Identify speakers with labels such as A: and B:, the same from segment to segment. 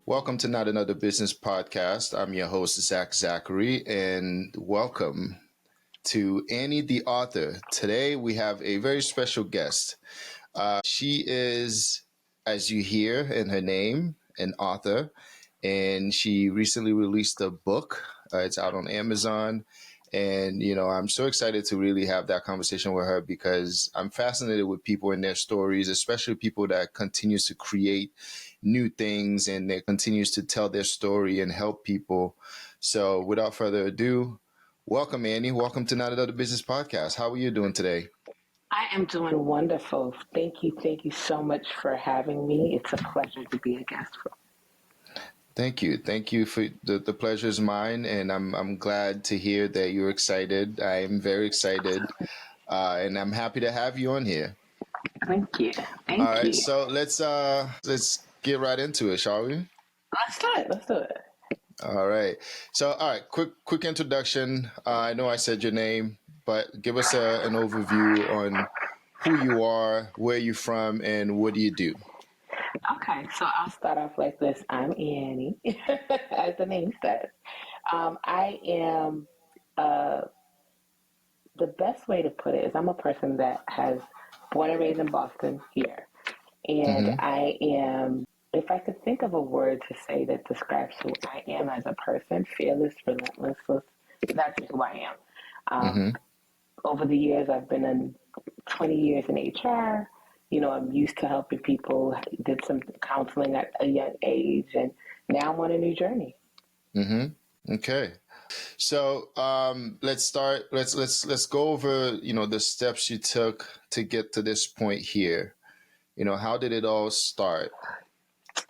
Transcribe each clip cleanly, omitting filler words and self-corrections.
A: Welcome to Not Another Business Podcast. I'm your host, Zach Zachary, and welcome to Annie the author. Today we have a very special guest. She is, as you hear in her name, an author, and she recently released a book. It's out on Amazon. And, I'm so excited to really have that conversation with her because I'm fascinated with people and their stories, especially people that continues to create new things and that continues to tell their story and help people. So without further ado, welcome, Annie. Welcome to Not Another Business Podcast. How are you doing today?
B: I am doing wonderful. Thank you. Thank you so much for having me. It's a pleasure to be a guest.
A: Thank you. Thank you for the pleasure is mine. And I'm glad to hear that you're excited. I am very excited. And I'm happy to have you on here.
B: Thank you.
A: All
B: Thank
A: right.
B: you.
A: So let's get right into it, shall we?
B: Let's do it. Let's do it.
A: All right. So, all right, quick introduction. I know I said your name, but give us an overview on who you are, where you're from, and what do you do?
B: Okay, so I'll start off like this. I'm Annie, as the name says. I am, uh, the best way to put it is I'm a person that has born and raised in Boston here. And
A: Mm-hmm.
B: I am, if I could think of a word to say that describes who I am as a person, fearless, relentless, that's who I am.
A: Mm-hmm.
B: Over the years, I've been in 20 years in HR. I'm used to helping people, did some counseling at a young age, and now I'm on a new journey.
A: Mm-hmm. Okay. So let's start. Let's go over the steps you took to get to this point here. How did it all start?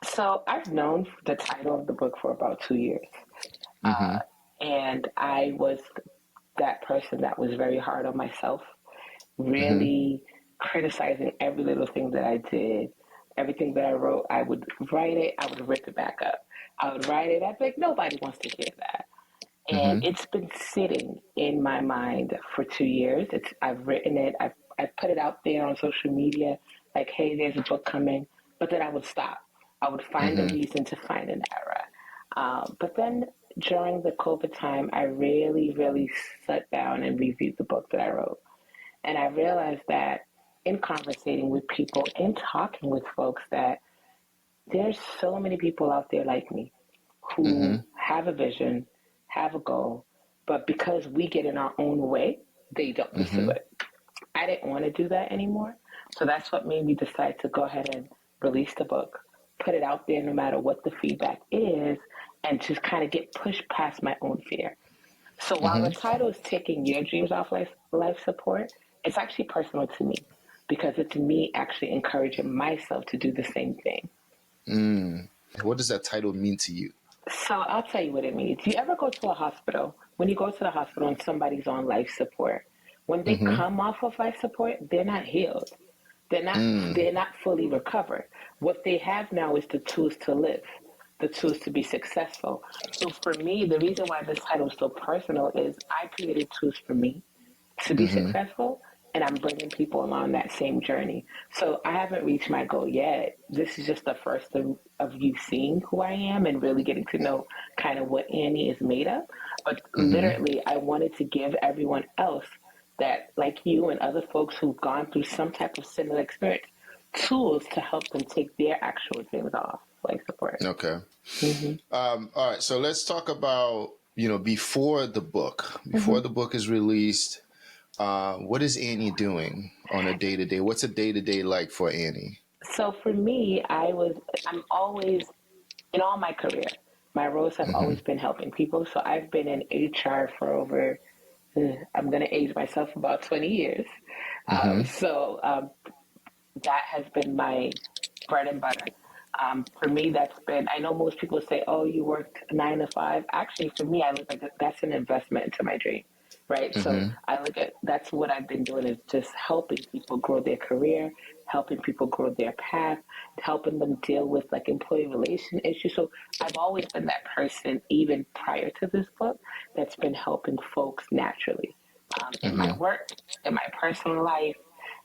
B: So I've known the title of the book for about 2 years.
A: Mm-hmm.
B: And I was that person that was very hard on myself,
A: Mm-hmm.
B: really criticizing every little thing that I did. Everything that I wrote, I would write it, I would rip it back up. I would write it, I'd be like, nobody wants to hear that. And
A: Mm-hmm.
B: it's been sitting in my mind for 2 years. I've written it, I've put it out there on social media, like, hey, there's a book coming. But then I would stop. I would find a
A: Mm-hmm.
B: reason to find an error. But then during the COVID time, I really, really sat down and reviewed the book that I wrote. And I realized that in conversating with people, in talking with folks, that there's so many people out there like me who
A: Mm-hmm.
B: have a vision, have a goal, but because we get in our own way, they don't pursue
A: Mm-hmm.
B: it. I didn't want to do that anymore. So that's what made me decide to go ahead and release the book, put it out there no matter what the feedback is, and just kind of get pushed past my own fear. So while the
A: Mm-hmm.
B: title is Taking Your Dreams Off Life Support, it's actually personal to me because it's me actually encouraging myself to do the same thing.
A: What does that title mean to you?
B: So I'll tell you what it means. You ever go to a hospital? When you go to the hospital and somebody's on life support, when they
A: Mm-hmm.
B: come off of life support, they're not healed. They're not
A: Mm.
B: they're not fully recovered. What they have now is the tools to live, the tools to be successful. So for me, the reason why this title is so personal is I created tools for me to be
A: Mm-hmm.
B: successful, and I'm bringing people along that same journey. So I haven't reached my goal yet. This is just the first of you seeing who I am and really getting to know kind of what Annie is made of. But
A: Mm-hmm.
B: literally, I wanted to give everyone else that, like you and other folks who've gone through some type of similar experience, tools to help them take their actual dreams off, like support.
A: Okay.
B: Mm-hmm.
A: All right. So let's talk about before the book. Before
B: Mm-hmm.
A: the book is released, what is Annie doing on a day to day? What's a day to day like for Annie?
B: So for me, I'm always, in all my career, my roles have
A: Mm-hmm.
B: always been helping people. So I've been in HR for over, I'm going to age myself about 20 years.
A: Mm-hmm.
B: That has been my bread and butter. For me, that's been, I know most people say, oh, you worked 9 to 5. Actually, for me, I look at that's an investment into my dream, right? So
A: Mm-hmm.
B: I look at, that's what I've been doing is just helping people grow their career, helping people grow their path, helping them deal with like employee relation issues. So I've always been that person, even prior to this book, that's been helping folks naturally. In my
A: Mm-hmm.
B: work, in my personal life,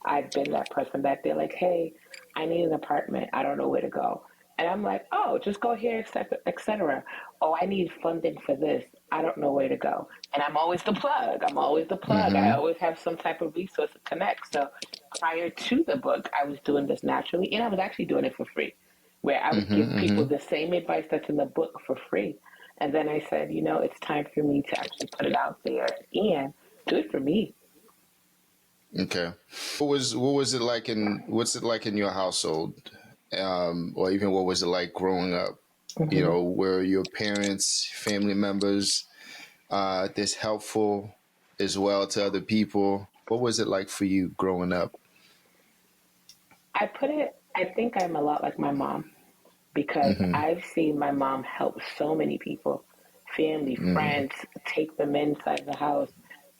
B: I've been that person that they're like, hey, I need an apartment. I don't know where to go. And I'm like, oh, just go here, etc. Oh, I need funding for this. I don't know where to go. And I'm always the plug. I'm always the plug. I
A: Mm-hmm.
B: always have some type of resource to connect. So prior to the book, I was doing this naturally, and I was actually doing it for free, where I would give
A: Mm-hmm.
B: people
A: Mm-hmm.
B: the same advice that's in the book for free. And then I said, it's time for me to actually put it out there and do it for me.
A: Okay. What was it like in what's it like in your household? Or even what was it like growing up?
B: Hmm.
A: Were your parents, family members, this helpful as well to other people? What was it like for you growing up?
B: I think I'm a lot like my mom because
A: Mm-hmm.
B: I've seen my mom help so many people, family,
A: Mm-hmm.
B: friends, take them inside the house,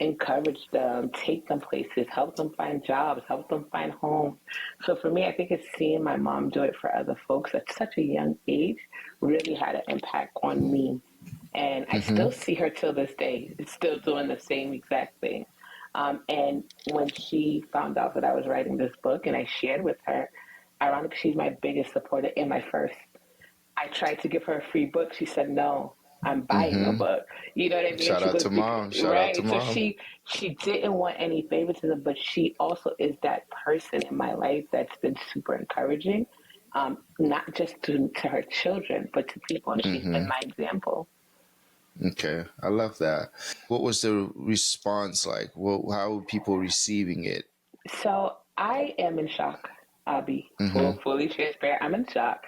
B: encourage them, take them places, help them find jobs, help them find homes. So for me, I think it's seeing my mom do it for other folks at such a young age really had an impact on me. And I still
A: Mm-hmm.
B: see her till this day, still doing the same exact thing. And when she found out that I was writing this book and I shared with her, ironically, she's my biggest supporter and my first. I tried to give her a free book. She said, no, I'm buying a
A: Mm-hmm.
B: book. You know what I mean?
A: Shout
B: She
A: out
B: goes,
A: to mom. Shout out to
B: right. So
A: mom.
B: she didn't want any favoritism, but she also is that person in my life that's been super encouraging, not just to her children, but to people. And she's been
A: Mm-hmm.
B: my example.
A: Okay, I love that. What was the response like? How were people receiving it?
B: So I am in shock. I'll be
A: Mm-hmm.
B: fully transparent. I'm in shock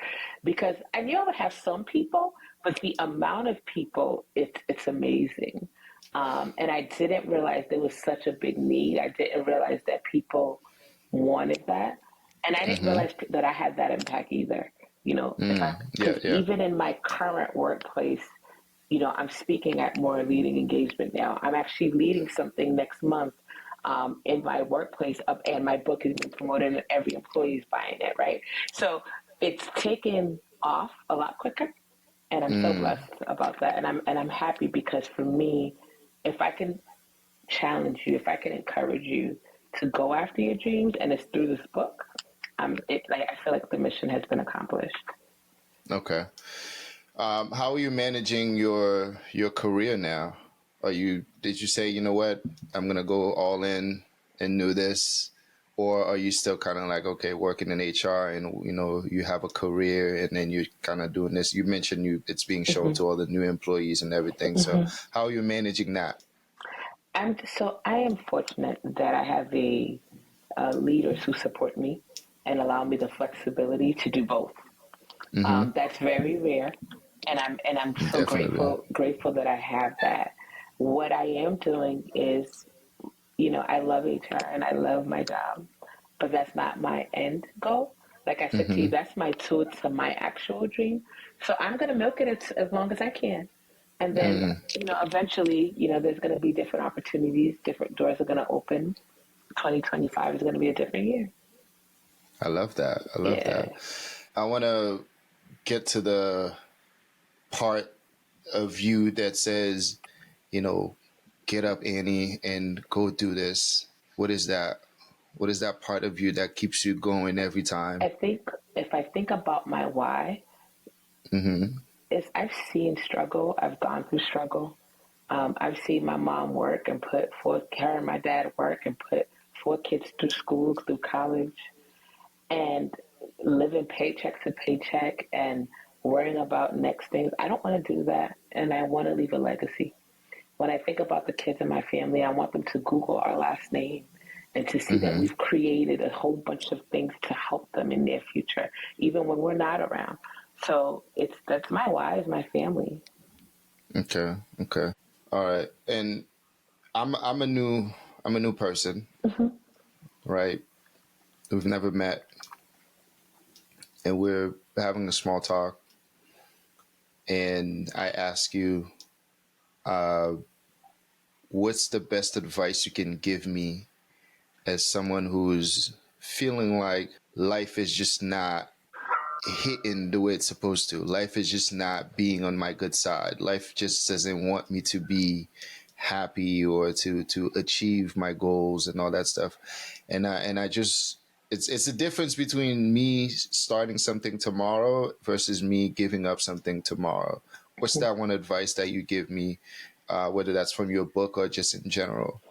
B: because I knew I would have some people, but the amount of people, it's amazing. And I didn't realize there was such a big need. I didn't realize that people wanted that, and I didn't
A: Mm-hmm.
B: realize that I had that impact either. If I
A: Yeah,
B: because
A: yeah.
B: even in my current workplace, I'm speaking at more leading engagement now. I'm actually leading something next month in my workplace, and my book is being promoted, and every employee is buying it, right? So it's taken off a lot quicker, and I'm so
A: Mm,
B: blessed about that. And I'm happy because for me, if I can challenge you, if I can encourage you to go after your dreams, and it's through this book, like I feel like the mission has been accomplished.
A: okay. How are you managing your career now? Did you say, you know what, I'm gonna go all in and do this, or are you still kind of like, okay, working in HR and you have a career and then you're kind of doing this? You mentioned it's being shown
B: Hmm.
A: to all the new employees and everything. So
B: Hmm.
A: how are you managing that?
B: I am fortunate that I have leaders who support me and allow me the flexibility to do both.
A: Mm-hmm.
B: That's very rare, and I'm so
A: Definitely.
B: grateful that I have that. What I am doing is, I love HR and I love my job, but that's not my end goal. Like I said to you,
A: Mm-hmm.
B: that's my tool to my actual dream. So I'm gonna milk it as long as I can, and then
A: Mm,
B: eventually, there's gonna be different opportunities, different doors are gonna open. 2025 is gonna be a different year.
A: I love that. I love
B: Yeah.
A: that. I want to get to the part of you that says, you know, get up, Annie, and go do this. What is that? What is that part of you that keeps you going every time?
B: I think if I think about my why,
A: Mm-hmm.
B: is I've seen struggle. I've gone through struggle. I've seen my mom work and her and my dad work and put four kids through school, through college, and living paycheck to paycheck and worrying about next things. I don't want to do that, and I want to leave a legacy. When I think about the kids in my family, I want them to Google our last name and to see that
A: Mm-hmm.
B: we've created a whole bunch of things to help them in their future, even when we're not around. So that's my why is my family.
A: Okay. Okay. All right. And I'm a new person,
B: Hmm.
A: right? We've never met, and we're having a small talk, and I ask you, uh, what's the best advice you can give me as someone who's feeling like life is just not hitting the way it's supposed to. Life is just not being on my good side. Life just doesn't want me to be happy or to achieve my goals and all that stuff. And I just it's a difference between me starting something tomorrow versus me giving up something tomorrow. What's that one advice that you give me, whether that's from your book or just in general?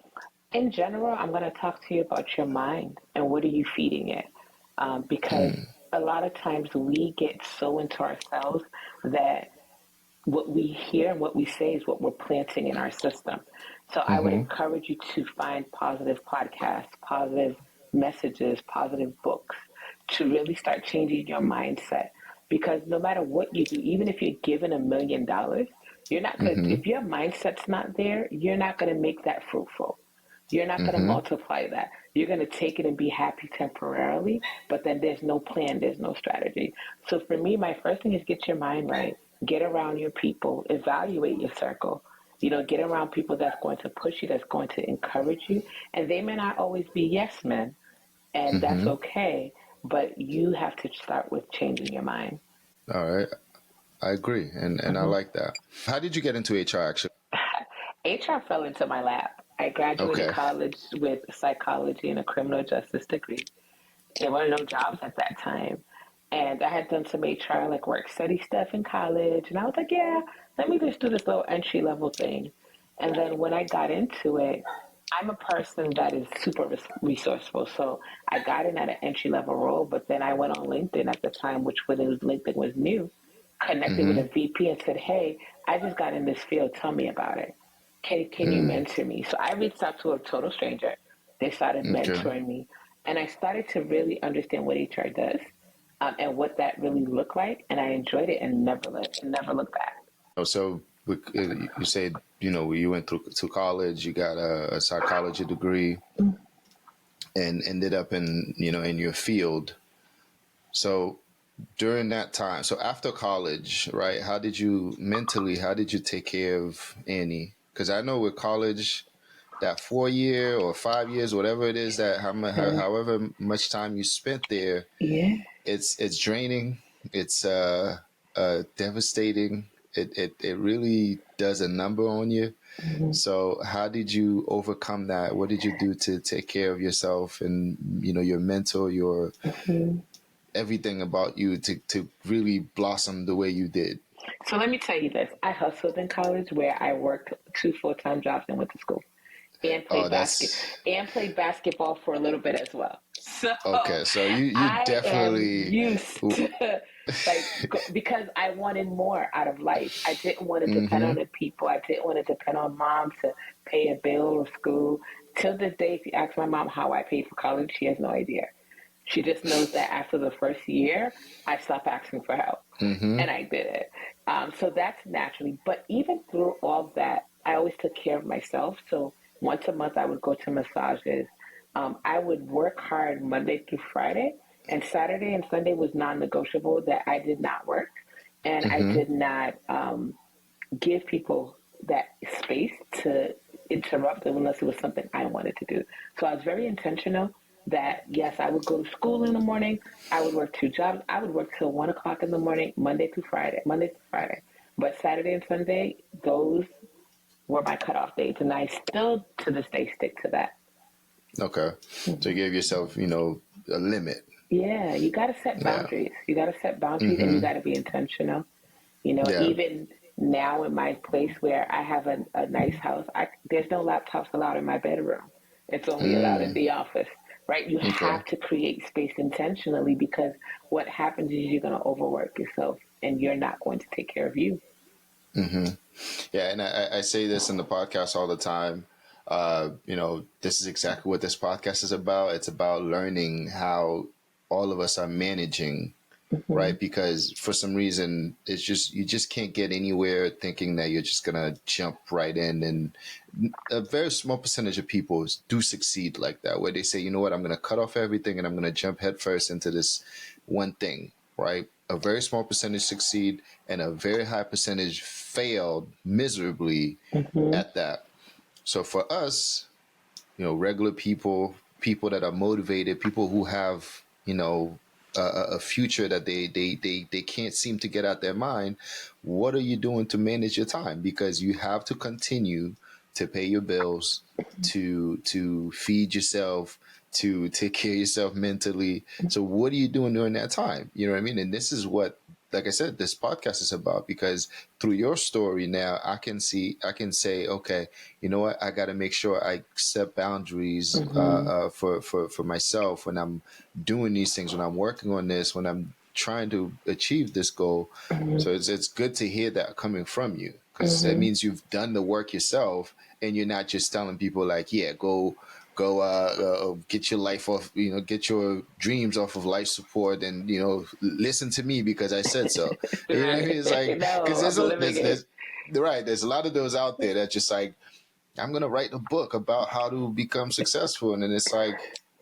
B: In general, I'm going to talk to you about your mind and what are you feeding it. Because a lot of times we get so into ourselves that what we hear and what we say is what we're planting in our system. So I would
A: Mm-hmm.
B: encourage you to find positive podcasts, positive messages, positive books to really start changing your mindset. Because no matter what you do, even if you're given $1 million, you're not going to,
A: Mm-hmm.
B: if your mindset's not there, you're not going to make that fruitful. You're not going to
A: Mm-hmm.
B: multiply that. You're going to take it and be happy temporarily, but then there's no plan, there's no strategy. So for me, my first thing is get your mind right. Get around your people, evaluate your circle. Get around people that's going to push you, that's going to encourage you. And they may not always be yes men, and that's
A: Mm-hmm.
B: okay. But you have to start with changing your mind.
A: All right. I agree, and I
B: Mm-hmm.
A: like that. How did you get into HR actually?
B: HR fell into my lap. I graduated
A: Okay.
B: college with psychology and a criminal justice degree. There were no jobs at that time. And I had done some HR, like work study stuff in college. And I was like, yeah, let me just do this little entry level thing. And then when I got into it, I'm a person that is super resourceful. So I got in at an entry level role, but then I went on LinkedIn at the time, which when it was LinkedIn was new, connected with
A: Mm-hmm.
B: a VP and said, hey, I just got in this field. Tell me about it. Can you
A: Mm.
B: mentor me? So I reached out to a total stranger. They started
A: Okay.
B: mentoring me. And I started to really understand what HR does, and what that really looked like. And I enjoyed it and never looked back.
A: Oh, so you said you went through to college, you got a psychology degree, and ended up in your field. So during that time, so after college, right? How did you take care of Annie? Because I know with college, that 4 year or 5 years, whatever it is, that
B: Uh,
A: however much time you spent there,
B: yeah.
A: it's draining. It's devastating. It really does a number on you.
B: Mm-hmm.
A: So how did you overcome that? What did you do to take care of yourself and your mental, your
B: Mm-hmm.
A: everything about you to really blossom the way you did?
B: So let me tell you this. I hustled in college where I worked two full-time jobs and went to school and
A: Oh,
B: played
A: that's
B: basketball for a little bit as well. So
A: okay. So you
B: I am
A: definitely.
B: used to because I wanted more out of life. I didn't want to depend
A: Mm-hmm.
B: on the people. I didn't want to depend on mom to pay a bill or school. Till this day, if you ask my mom how I paid for college, she has no idea. She just knows that after the first year, I stopped asking for help,
A: Mm-hmm.
B: and I did it. So that's naturally. But even through all that, I always took care of myself. So once a month, I would go to massages. I would work hard Monday through Friday, and Saturday and Sunday was non-negotiable that I did not work, and I
A: Mm-hmm.
B: did not give people that space to interrupt unless it was something I wanted to do. So I was very intentional that yes, I would go to school in the morning. I would work two jobs. I would work till 1 o'clock in the morning, Monday through Friday, Monday through Friday. But Saturday and Sunday, those were my cutoff dates, and I still to this day stick to that.
A: Okay. So you
B: Mm-hmm.
A: gave yourself, a limit.
B: Yeah, you got to set
A: Yeah.
B: boundaries. You got to set boundaries, and you
A: Mm-hmm.
B: got to be intentional.
A: Yeah.
B: Even now in my place where I have a nice house, there's no laptops allowed in my bedroom. It's only allowed in
A: Mm.
B: the office, right? You
A: Okay.
B: have to create space intentionally because what happens is you're going to overwork yourself and you're not going to take care of you.
A: Mm-hmm. Yeah, and I say this in the podcast all the time. This is exactly what this podcast is about. It's about learning how all of us are managing,
B: Mm-hmm.
A: right? Because for some reason, it's just you just can't get anywhere thinking that you're just gonna jump right in. And a very small percentage of people do succeed like that, where they say, you know what, I'm gonna cut off everything and I'm gonna jump headfirst into this one thing, right? A very small percentage succeed, and a very high percentage failed miserably
B: Mm-hmm.
A: at that. So for us, regular people, people that are motivated, people who have, a future that they can't seem to get out their mind. What are you doing to manage your time? Because you have to continue to pay your bills, to feed yourself, to take care of yourself mentally. So what are you doing during that time? You know what I mean? And this is what, like I said, this podcast is about, because through your story now, I can say, okay, you know what? I got to make sure I set boundaries
B: Mm-hmm.
A: for myself when I'm doing these things, when I'm working on this, when I'm trying to achieve this goal.
B: Mm-hmm.
A: So it's good to hear that coming from you, because that
B: Mm-hmm.
A: means you've done the work yourself, and you're not just telling people like, yeah, go get your life off, get your dreams off of life support, and listen to me because I said so. You know what I
B: Right.
A: mean? It's like, because
B: No, I'm living it.
A: there's a lot of those out there that just like, I'm gonna write a book about how to become successful, and then it's like,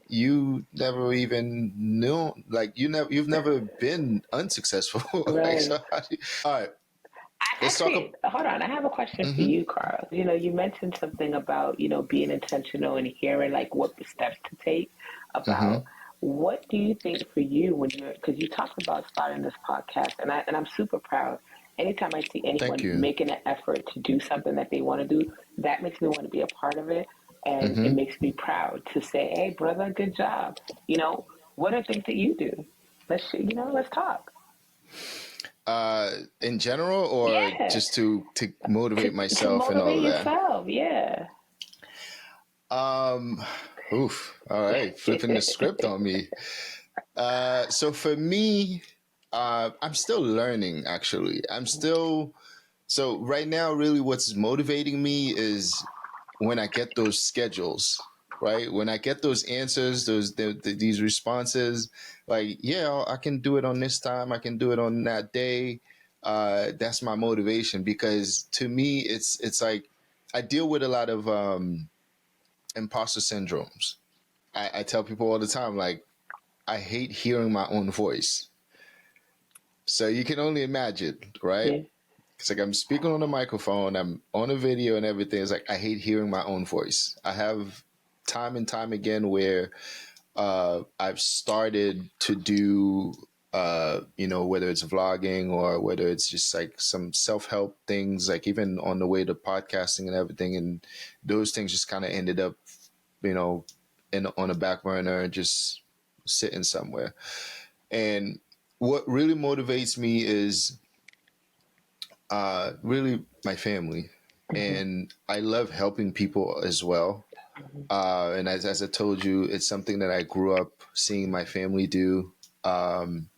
A: you never even knew, like, you've never been unsuccessful. Like,
B: Right.
A: so all right,
B: I
A: let's talk
B: actually, hold on. I have a question for
A: mm-hmm,
B: you, Carl. You mentioned something about, being intentional and hearing like what the steps to take
A: mm-hmm.
B: about what do you think for you when because you talked about starting this podcast, and I'm super proud. Anytime I see
A: Thank
B: anyone
A: you.
B: making an effort to do something that they want to do, that makes me want to be a part of it. And it
A: Mm-hmm.
B: makes me proud to say, hey, brother, good job. What are things that you do? Let's talk.
A: In general, or
B: Yeah.
A: just to motivate
B: To
A: myself and all
B: motivate
A: of that?
B: yourself. Yeah.
A: Um, oof. All right, flipping the script on me. So for me, I'm still learning. Actually, I'm still. So right now, really, what's motivating me is when I get those schedules. Right, when I get those answers, these responses, like, yeah, I can do it on this time. I can do it on that day. That's my motivation, because to me, it's like I deal with a lot of imposter syndromes. I tell people all the time, like, I hate hearing my own voice. So you can only imagine, right?
B: Yeah.
A: It's like I'm speaking on a microphone, I'm on a video and everything. It's like I hate hearing my own voice. I have time and time again where I've started to do, whether it's vlogging or whether it's just like some self help things, like even on the way to podcasting and everything. And those things just kind of ended up, you know, on a back burner and just sitting somewhere. And what really motivates me is really my family.
B: Mm-hmm.
A: And I love helping people as well. And as I told you, it's something that I grew up seeing my family do, um,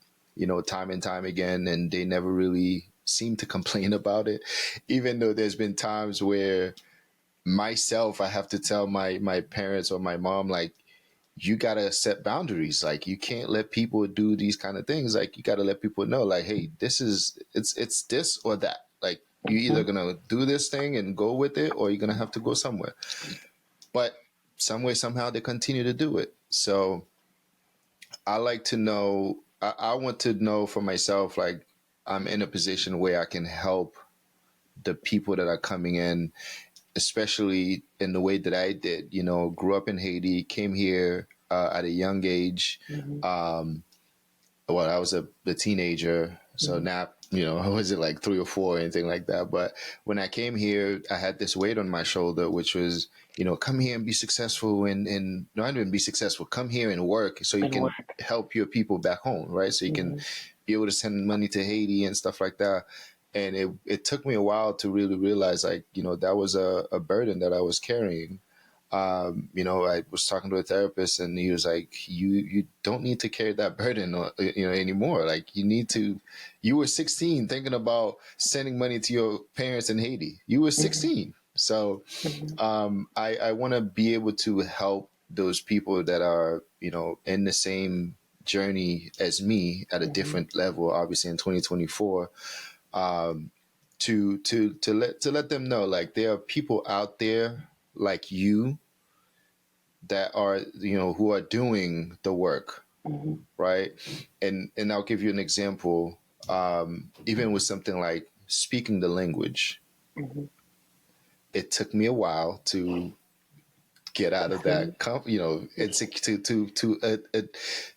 A: time and time again, and they never really seem to complain about it, even though there's been times where myself, I have to tell my parents or my mom, like, you gotta set boundaries. Like, you can't let people do these kind of things. Like, you gotta let people know, like, hey, it's this or that. Like, you either
B: Mm-hmm.
A: gonna do this thing and go with it, or you're gonna have to go somewhere. But some way, somehow, they continue to do it. So I like to know. I want to know for myself, like, I'm in a position where I can help the people that are coming in, especially in the way that I did. Grew up in Haiti, came here at a young age.
B: Mm-hmm.
A: Um, well, I was a teenager, so
B: Mm-hmm.
A: not, I wasn't like 3 or 4 or anything like that. But when I came here, I had this weight on my shoulder, which was, come here and be successful, and not even be successful, come here and work so you
B: And
A: can
B: work.
A: help your people back home, right? So you can
B: Mm-hmm.
A: be able to send money to Haiti and stuff like that. And it took me a while to really realize, like, that was a burden that I was carrying. I was talking to a therapist, and he was like, "You don't need to carry that burden, anymore. Like, you need to. You were 16, thinking about sending money to your parents in Haiti. You were
B: Mm-hmm.
A: 16, so
B: Mm-hmm.
A: I want to be able to help those people that are, in the same journey as me at a
B: Mm-hmm.
A: different level. Obviously, in 2024, um, to let them know, like, there are people out there like you that are, who are doing the work,
B: Mm-hmm.
A: right? And I'll give you an example. Even with something like speaking the language,
B: Mm-hmm.
A: it took me a while to get out of
B: Mm-hmm.
A: that,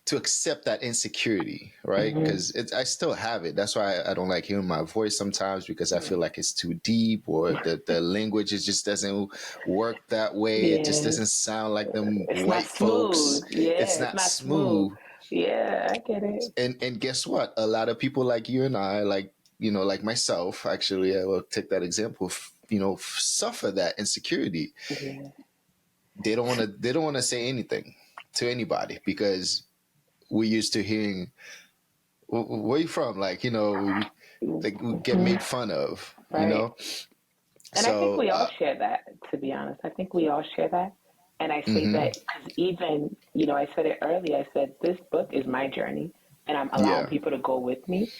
A: to accept that insecurity, right?
B: Mm-hmm.
A: Because I still have it. That's why I don't like hearing my voice sometimes, because I feel like it's too deep, or the language, it just doesn't work that way. It just
B: Yeah.
A: doesn't sound like them
B: It's not
A: white folks.
B: smooth. Yeah,
A: It's
B: it's
A: not
B: not smooth.
A: smooth.
B: Yeah, I get it.
A: And guess what? A lot of people like you and I, like, like myself, actually, I will take that example, suffer that insecurity.
B: Yeah.
A: They don't want to say anything to anybody, because we're used to hearing, where you from? Like, like, we get
B: Mm-hmm.
A: made fun of,
B: Right. And I think
A: so
B: we all share that, to be honest. I think we all share that. And I say
A: hmm
B: that because even, I said it earlier. I said, this book is my journey, and I'm allowing
A: yeah.
B: people to go with me.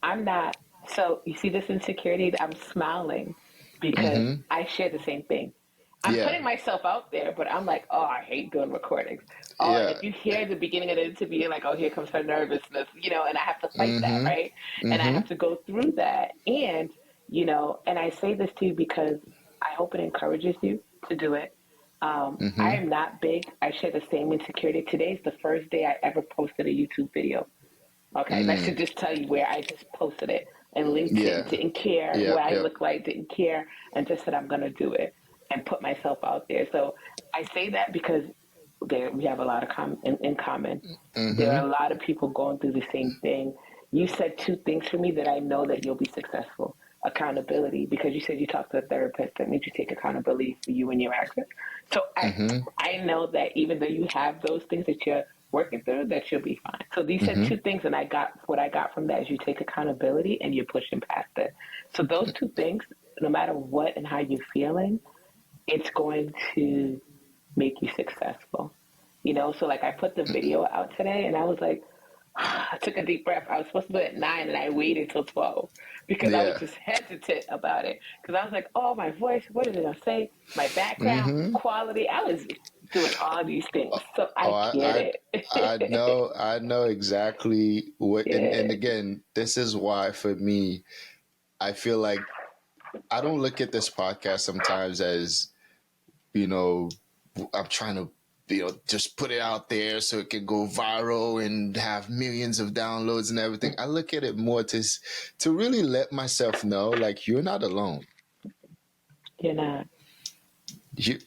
B: I'm not, so you see this insecurity, I'm smiling because
A: hmm
B: I share the same thing. I'm
A: yeah.
B: putting myself out there, but I'm like, oh, I hate doing recordings. Oh, and
A: Yeah.
B: if you hear the beginning of the interview, you're like, oh, here comes her nervousness, and I have to fight that,
A: hmm
B: right? And I
A: hmm
B: have to go through that. And I say this to you because I hope it encourages you to do it. I
A: hmm
B: am not big. I share the same insecurity. Today's the first day I ever posted a YouTube video. Okay, and I should
A: mm.
B: just tell you where I just posted it and linked it.
A: Yeah.
B: Didn't care
A: Yep.
B: what I
A: Yep.
B: look like, didn't care, and just said I'm gonna do it and put myself out there. So I say that because we have a lot of in common. There
A: hmm
B: are a lot of people going through the same thing. You said two things for me that I know that you'll be successful. Accountability, because you said you talked to a therapist that made you take accountability for you and your actions. So
A: hmm
B: I know that even though you have those things that you're working through, that you'll be fine. So these said
A: hmm
B: two things, and what I got from that is you take accountability and you're pushing past it. So those two things, no matter what and how you're feeling, it's going to make you successful. So like I put the video out today and I was like, I took a deep breath. I was supposed to do it at 9 and I waited till 12 because I was
A: Yeah.
B: just hesitant about it. Because I was like, oh, my voice, what is it going to say? My background,
A: hmm
B: quality. I was doing all these things. So
A: Oh,
B: I get
A: I
B: it.
A: know, I know exactly what, and
B: Yeah.
A: again, this is why for me, I feel like I don't look at this podcast sometimes as, you know, I'm trying to, just put it out there so it can go viral and have millions of downloads and everything. I look at it more to really let myself know, like, you're not alone.
B: You're not.
A: You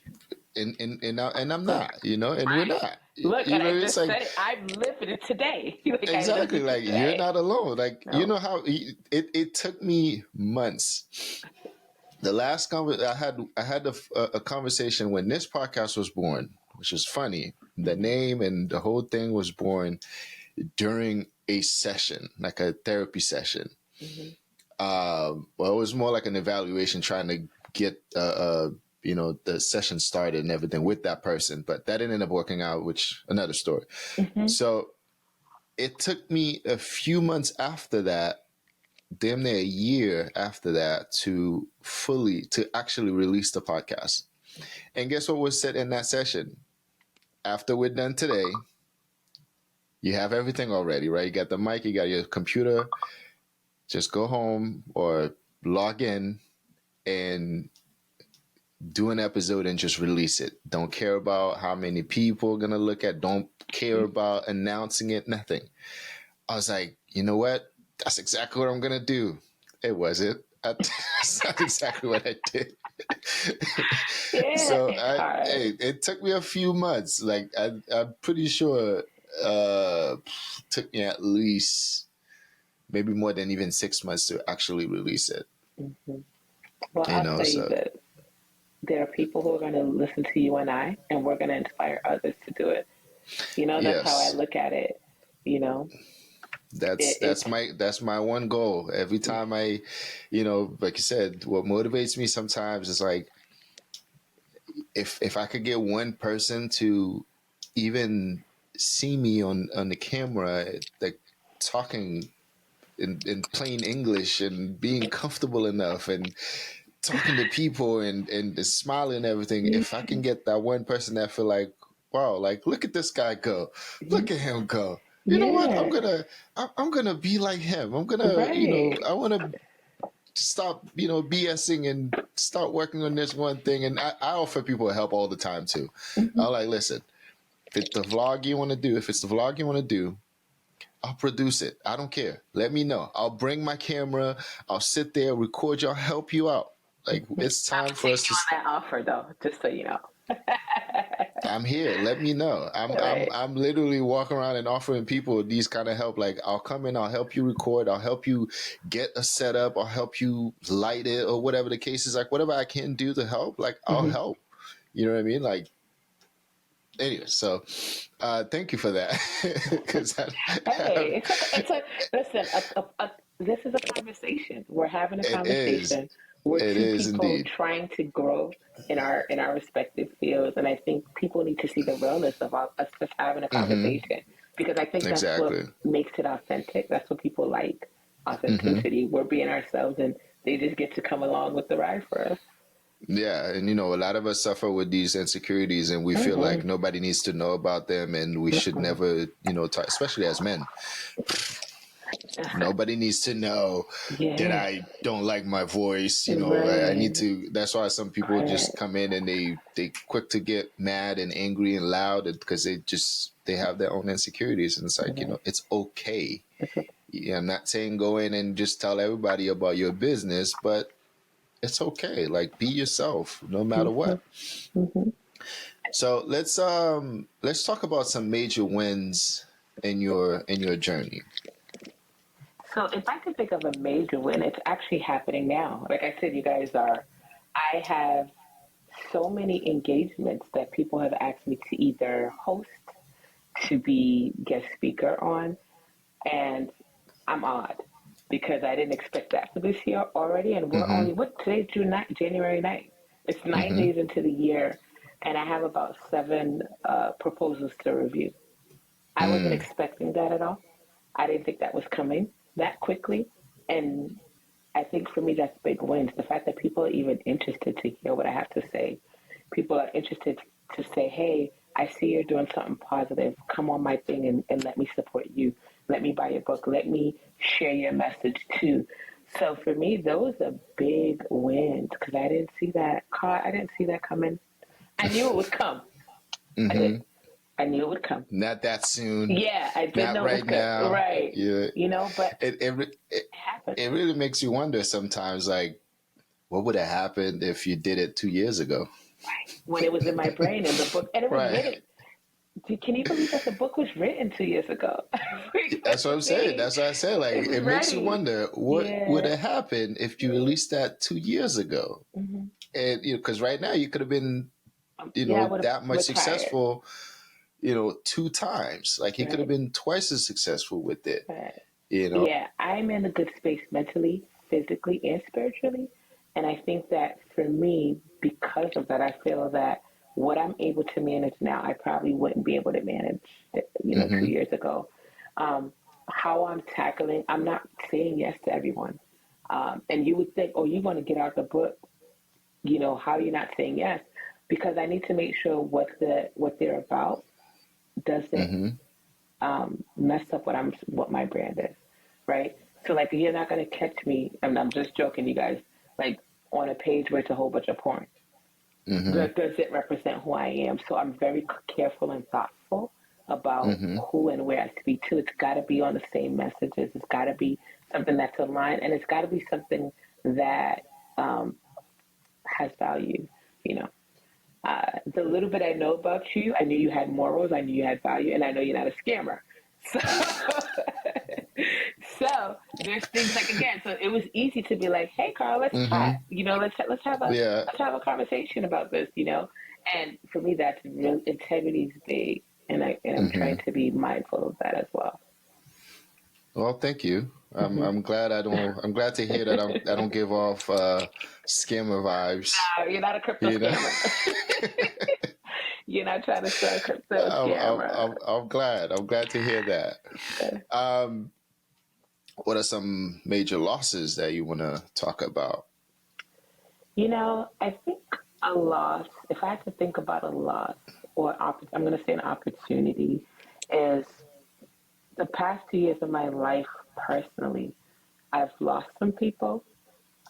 A: and I'm not, and we're
B: Right.
A: not.
B: Look, and I
A: It's
B: just
A: like,
B: said it. I'm living it today. Like I lived
A: exactly,
B: it
A: like, you're
B: today.
A: not alone. Like, you
B: No.
A: know how it took me months. The last I had a conversation when this podcast was born, which is funny. The
B: Mm-hmm.
A: name and the whole thing was born during a session, like a therapy session.
B: Mm-hmm.
A: Well, it was more like an evaluation, trying to get the session started and everything with that person, but that didn't end up working out, which another story.
B: Mm-hmm.
A: So it took me a few months after that, damn near a year after that, to actually release the podcast. And guess what was said in that session? After we're done today, you have everything already, right? You got the mic, you got your computer. Just go home or log in and do an episode and just release it. Don't care about how many people are gonna look at. Don't care about announcing it. Nothing. I was like, you know what? That's exactly what I'm gonna do. It wasn't. That's not exactly what I did.
B: Yeah,
A: So
B: it's hard.
A: it took me a few months. Like, I'm pretty sure took me at least maybe more than even 6 months to actually release it.
B: Mm-hmm. Well, I'll tell you
A: So
B: this. There are people who are going to listen to you and we're going to inspire others to do it. That's how I
A: yes,
B: look at it. You know,
A: that's
B: it,
A: that's
B: it's,
A: my that's my one goal. Every time like you said, what motivates me sometimes is like, if I could get one person to even see me on the camera, like, talking in plain English and being comfortable enough and talking to people and smiling and everything. If I can get that one person that feel like, wow, like, look at this guy go, look at him go. You know what?
B: yeah,
A: I'm gonna be like him. I'm gonna,
B: right.
A: I want to. stop, BSing and start working on this one thing. And I offer people help all the time too.
B: Mm-hmm.
A: I'm like, listen, if it's the vlog you want to do, I'll produce it. I don't care. Let me know. I'll bring my camera. I'll sit there, record you. I'll help you out. Like,
B: Mm-hmm.
A: it's
B: I'm
A: time
B: gonna
A: for
B: take
A: us
B: you
A: to.
B: on that offer though, just so you know.
A: I'm here. Let me know. I'm
B: Right.
A: I'm literally walking around and offering people these kind of help. Like, I'll come in, I'll help you record, I'll help you get a setup, I'll help you light it, or whatever the case is. Like, whatever I can do to help, like, I'll
B: Mm-hmm.
A: help. You know what I mean? Like, anyway. So, thank you for that, because
B: Hey, it's a listen. This is a conversation. We're having a
A: it is
B: conversation. We're
A: it
B: two
A: is
B: people
A: indeed.
B: trying to grow in our respective fields, and I think people need to see the realness of us just having a
A: Mm-hmm.
B: conversation because I think that's what
A: Exactly.
B: makes it authentic. That's what people like,
A: Mm-hmm.
B: authenticity. We're being ourselves, and they just get to come along with the ride for us.
A: Yeah, and a lot of us suffer with these insecurities, and we feel
B: Mm-hmm.
A: like nobody needs to know about them, and we should
B: Mm-mm.
A: never, talk, especially as men. Nobody needs to know that
B: Yeah.
A: I don't like my voice. I need
B: Right.
A: to. That's why some people just
B: Right.
A: come in and they quick to get mad and angry and loud because they have their own insecurities, and it's like
B: Right.
A: it's okay.
B: It's okay.
A: Yeah, I'm not saying go in and just tell everybody about your business, but it's okay. Like, be yourself, no matter
B: Mm-hmm.
A: what.
B: Mm-hmm.
A: So let's talk about some major wins in your journey.
B: So if I could think of a major win, it's actually happening now. Like I said, you guys are, I have so many engagements that people have asked me to either host, to be guest speaker on, and I'm odd because I didn't expect that for this year already. And we're
A: Mm-hmm.
B: only, what, today's January 9th. It's 9
A: Mm-hmm.
B: days into the year, and I have about seven proposals to review. I wasn't
A: Mm.
B: expecting that at all. I didn't think that was coming that quickly. And I think for me, that's big wins. The fact that people are even interested to hear what I have to say. People are interested to say, hey, I see you're doing something positive. Come on my thing and let me support you. Let me buy your book. Let me share your message too. So for me, those are big wins because I didn't see that. I didn't see that coming. I knew it would come. I did.
A: Mm-hmm.
B: I knew it would come.
A: Not that soon.
B: Yeah, I did
A: Not
B: know it was
A: right
B: good.
A: now.
B: Right.
A: Yeah.
B: But
A: It it re- it,
B: it happened.
A: it really makes you wonder sometimes, like, what would have happened if you did it 2 years ago?
B: Right. When it was in my brain and the book, and it was
A: Right.
B: written. Can you believe that the book was written 2 years ago?
A: That's what I'm saying.
B: Me.
A: That's what I said. Like,
B: It was
A: it makes you
B: ready.
A: wonder what would
B: Yeah.
A: have happened if you
B: Yeah.
A: released that 2 years ago.
B: Mm-hmm.
A: And because right now you could have been,
B: Yeah, I would have
A: that much
B: retired.
A: successful, two times. Like, he could have
B: Right.
A: been twice as successful with it.
B: Right.
A: You know.
B: Yeah, I'm in a good space mentally, physically, and spiritually. And I think that for me, because of that, I feel that what I'm able to manage now, I probably wouldn't be able to manage,
A: Mm-hmm.
B: 2 years ago. Um, how I'm tackling, I'm not saying yes to everyone. And you would think, oh, you want to get out the book, how are you not saying yes? Because I need to make sure what they're about doesn't
A: Mm-hmm.
B: mess up what my brand is, right? So like you're not gonna catch me, and I'm just joking, you guys, like on a page where it's a whole bunch of porn.
A: Mm-hmm.
B: That doesn't represent who I am. So I'm very careful and thoughtful about
A: Mm-hmm.
B: who and where I speak to. It's got to be on the same messages. It's got to be something that's aligned, and it's got to be something that um, has value. You know, the little bit I know about you, I knew you had morals, I knew you had value, and I know you're not a scammer. So, so there's things like again, so it was easy to be like, "Hey, Carl, let's
A: Mm-hmm.
B: chat.
A: Yeah.
B: let's have a conversation about this." And for me, that's real integrity is big, and I'm trying
A: Mm-hmm.
B: to be mindful of that as well.
A: Well, thank you.
B: Hmm.
A: I'm glad I don't. I'm glad to hear that I don't give off scammer vibes.
B: You're not a crypto
A: You know.
B: scammer. You're not trying to sell crypto scammer.
A: I'm glad. I'm glad to hear that.
B: Yeah.
A: Um, what are some major losses that you want to talk about?
B: I think a loss, if I had to think about a loss I'm going to say an opportunity, is the past 2 years of my life personally, I've lost some people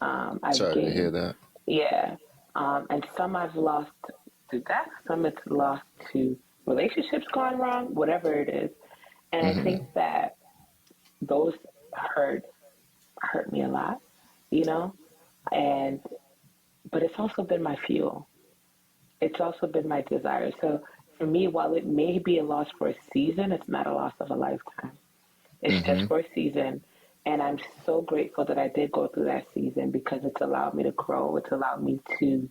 B: I've
A: Sorry to hear
B: gained,
A: that.
B: yeah. And some I've lost to death, some it's lost to relationships gone wrong, whatever it is. And I think
A: Hmm.
B: that those hurt hurt me a lot, you know? And but it's also been my fuel. It's also been my desire. So for me, while it may be a loss for a season, it's not a loss of a lifetime. It's just
A: Hmm.
B: for a season. And I'm so grateful that I did go through that season because it's allowed me to grow. It's allowed me to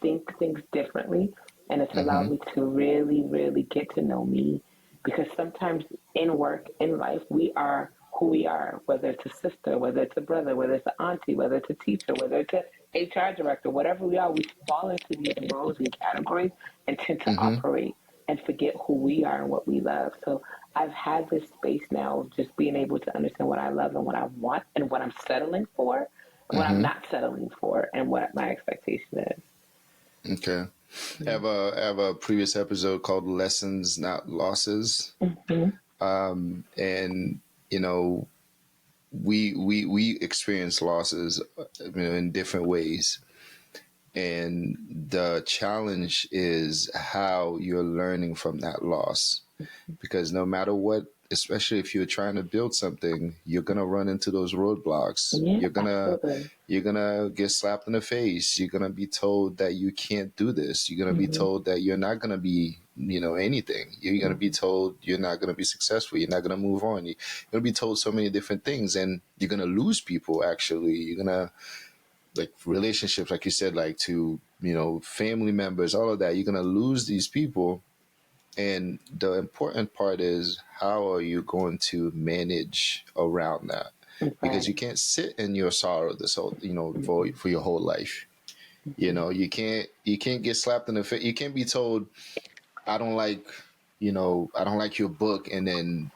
B: think things differently. And it's allowed
A: Hmm.
B: me to really, really get to know me. Because sometimes in work, in life, we are who we are, whether it's a sister, whether it's a brother, whether it's an auntie, whether it's a teacher, whether it's a HR director, whatever we are, we fall into these roles and categories and tend to
A: Hmm.
B: operate and forget who we are and what we love. So I've had this space now of just being able to understand what I love and what I want and what I'm settling for and what I'm
A: Hmm.
B: not settling for and what my expectation is.
A: Okay. Have a previous episode called "Lessons, Not Losses,"
B: Mm-hmm.
A: and you know we experience losses, in different ways, and the challenge is how you're learning from that loss, because no matter what, especially if you're trying to build something, you're gonna run into those roadblocks.
B: Yeah,
A: You're gonna
B: absolutely.
A: you're gonna get slapped in the face. You're gonna be told that you can't do this. You're gonna be
B: Mm-hmm.
A: told that you're not gonna be, anything. You're gonna be
B: Mm-hmm.
A: told you're not gonna be successful. You're not gonna move on. You're gonna be told so many different things, and you're gonna lose people. Actually, you're gonna, like, relationships, like you said, like, to, family members, all of that. You're gonna lose these people, and the important part is, how are you going to manage around that? Because
B: Right.
A: you can't sit in your sorrow this whole,
B: Mm-hmm.
A: for your whole life.
B: Mm-hmm.
A: You can't get slapped in the face. You can't be told, I don't like, I don't like your book, and then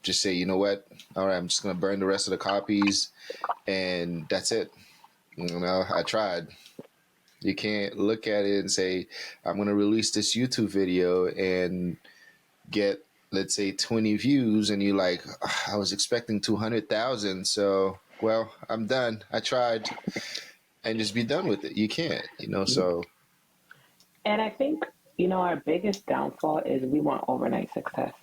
A: just say, you know what? All right, I'm just gonna burn the rest of the copies, and that's it. I tried. You can't look at it and say, I'm gonna release this YouTube video and get, let's say, 20 views, and you're like, I was expecting 200,000, so, well, I'm done, I tried, and just be done with it. You can't, so.
B: And I think, our biggest downfall is we want overnight success.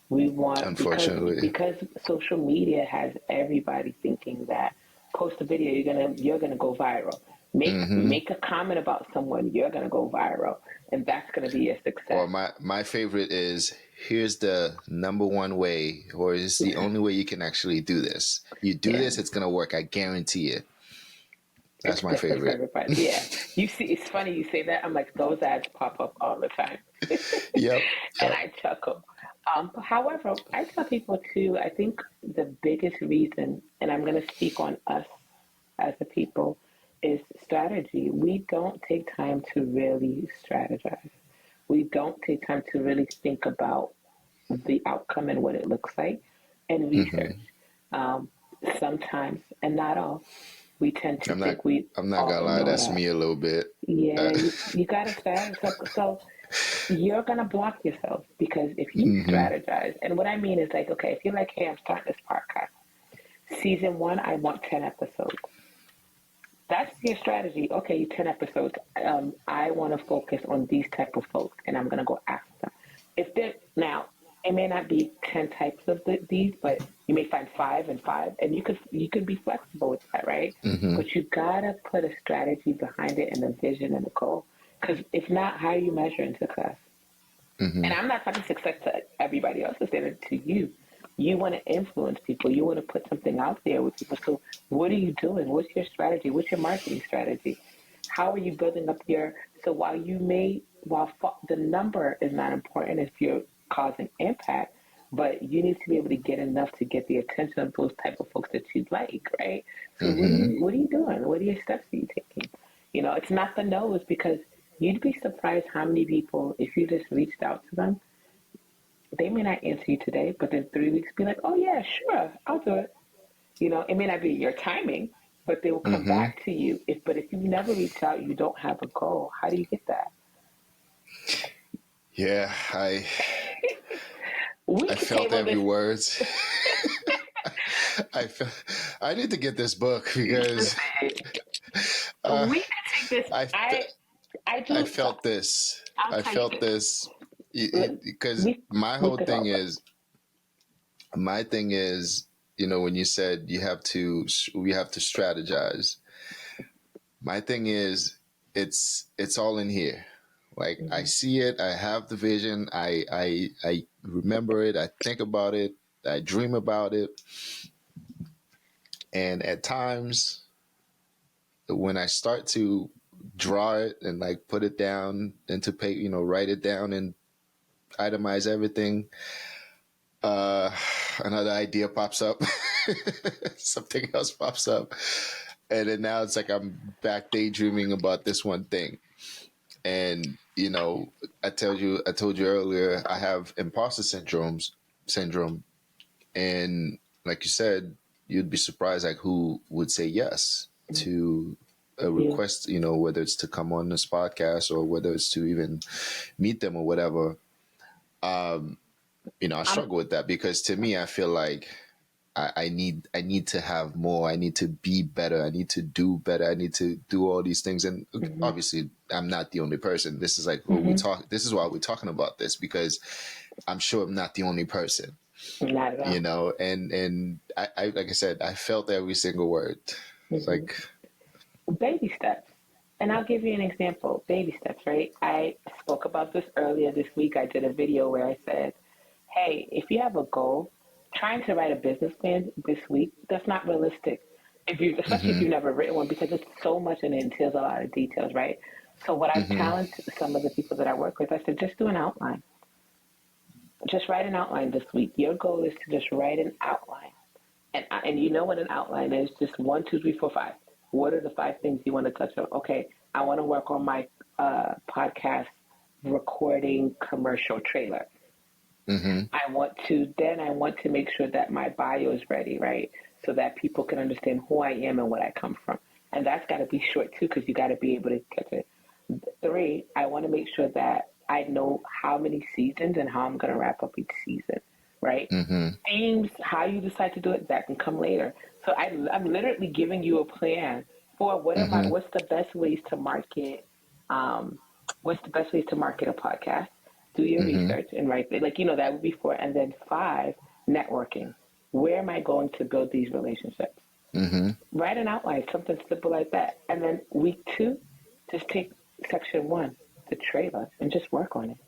B: We want because
A: Unfortunately.
B: because social media has everybody thinking that post a video you're gonna go viral.
A: Hmm.
B: Make a comment about someone, you're gonna go viral, and that's gonna be a
A: Or
B: success.
A: my favorite is, here's the number one way, or is the only way you can actually do this. You do
B: Yeah,
A: this, it's gonna work, I guarantee it. That's
B: it's
A: my
B: different for
A: favorite.
B: everybody. Yeah, you see, it's funny you say that. I'm like those ads pop up all the time,
A: Yep.
B: and
A: Yep.
B: I chuckle. However, I tell people too. I think the biggest reason, and I'm going to speak on us as a people, is strategy. We don't take time to really strategize. We don't take time to really think about the outcome and what it looks like and research.
A: Hmm.
B: Um, Sometimes, and not all, we tend to
A: i'm not
B: think we
A: I'm not gonna
B: all
A: lie,
B: know it
A: that's
B: all.
A: me a little bit.
B: Yeah,
A: uh,
B: you got to strategize. So you're going to block yourself because if you
A: hmm.
B: strategize, and what I mean is like, okay, if you're like, hey, I'm starting this podcast, season one, I want 10 episodes. That's your strategy. Okay, you 10 episodes. I want to focus on these type of folks, and I'm gonna go after them. If they now, it may not be 10 types of these, but you may find five and five, and you could be flexible with that, right?
A: Hmm.
B: But you gotta put a strategy behind it and a vision and a goal. Because if not, how are you measuring success?
A: Hmm.
B: And I'm not talking success to everybody else, I'm saying it to you. You want to influence people. You want to put something out there with people. So, what are you doing? What's your strategy? What's your marketing strategy? How are you building up your? So, while the number is not important if you're causing impact, but you need to be able to get enough to get the attention of those type of folks that you like, right? So,
A: Hmm.
B: what are you doing? What are your steps are you taking? It's not the nose because you'd be surprised how many people, if you just reached out to them, they may not answer you today, but in 3 weeks be like, oh yeah, sure, I'll do it. It may not be your timing, but they will come
A: Hmm.
B: back to you. But if you never reach out, you don't have a goal. How do you get that?
A: Yeah, I
B: We could
A: felt
B: table
A: every
B: this.
A: word. I felt I need to get this book because uh,
B: We could take this.
A: I
B: I
A: I
B: do. So
A: felt this.
B: I'll
A: I
B: tell you
A: felt
B: this.
A: this because
B: We
A: my
B: we
A: whole
B: could
A: thing
B: talk.
A: is my thing is when you said we have to strategize. My thing is it's all in here. Like I
B: Mm-hmm.
A: see it, I have the vision, I remember it, I think about it, I dream about it, and at times when I start to draw it and like put it down into paper, write it down and itemize everything, uh, another idea pops up, something else pops up, and then now it's like I'm back daydreaming about this one thing. And I told you earlier, I have imposter syndrome, and like you said, you'd be surprised like who would say yes to a
B: Yeah.
A: request, whether it's to come on this podcast or whether it's to even meet them or whatever. I
B: I'm.
A: struggle with that because to me, I feel like I need to have more. I need to be better. I need to do better. I need to do all these things. And
B: Mm-hmm.
A: obviously, I'm not the only person. This is like what we
B: Mm-hmm.
A: talk. This is why we're talking about this because I'm sure I'm not the only person.
B: Not at all.
A: And I like I said, I felt every single word. It's
B: Mm-hmm.
A: like,
B: Baby steps. And I'll give you an example. Baby steps, right? I spoke about this earlier this week. I did a video where I said, hey, if you have a goal, trying to write a business plan this week, that's not realistic. Especially if
A: mm-hmm,
B: you've never written one, because it's so much and it entails a lot of details, right? So what I
A: mm-hmm,
B: challenged some of the people that I work with, I said, just do an outline. Just write an outline this week. Your goal is to just write an outline. And you know what an outline is? Just one, two, three, four, five. What are the five things you want to touch on? Okay, I want to work on my podcast recording commercial trailer.
A: mm-hmm,
B: I want to make sure that my bio is ready, right? So that people can understand who I am and what I come from. And that's got to be short too, because you got to be able to catch it. Three, I want to make sure that I know how many seasons and how I'm going to wrap up each season, right?
A: mm-hmm.
B: Themes, how you decide to do it, that can come later. So I'm literally giving you a plan for
A: Mm-hmm.
B: what's the best ways to market, um, what's the best ways to market a podcast. Do your
A: Mm-hmm.
B: research and write, like, that would be four. And then five, networking. Where am I going to build these relationships?
A: Mm-hmm.
B: Write an outline, something simple like that. And then week two, just take section one, the trailer, and just work on it.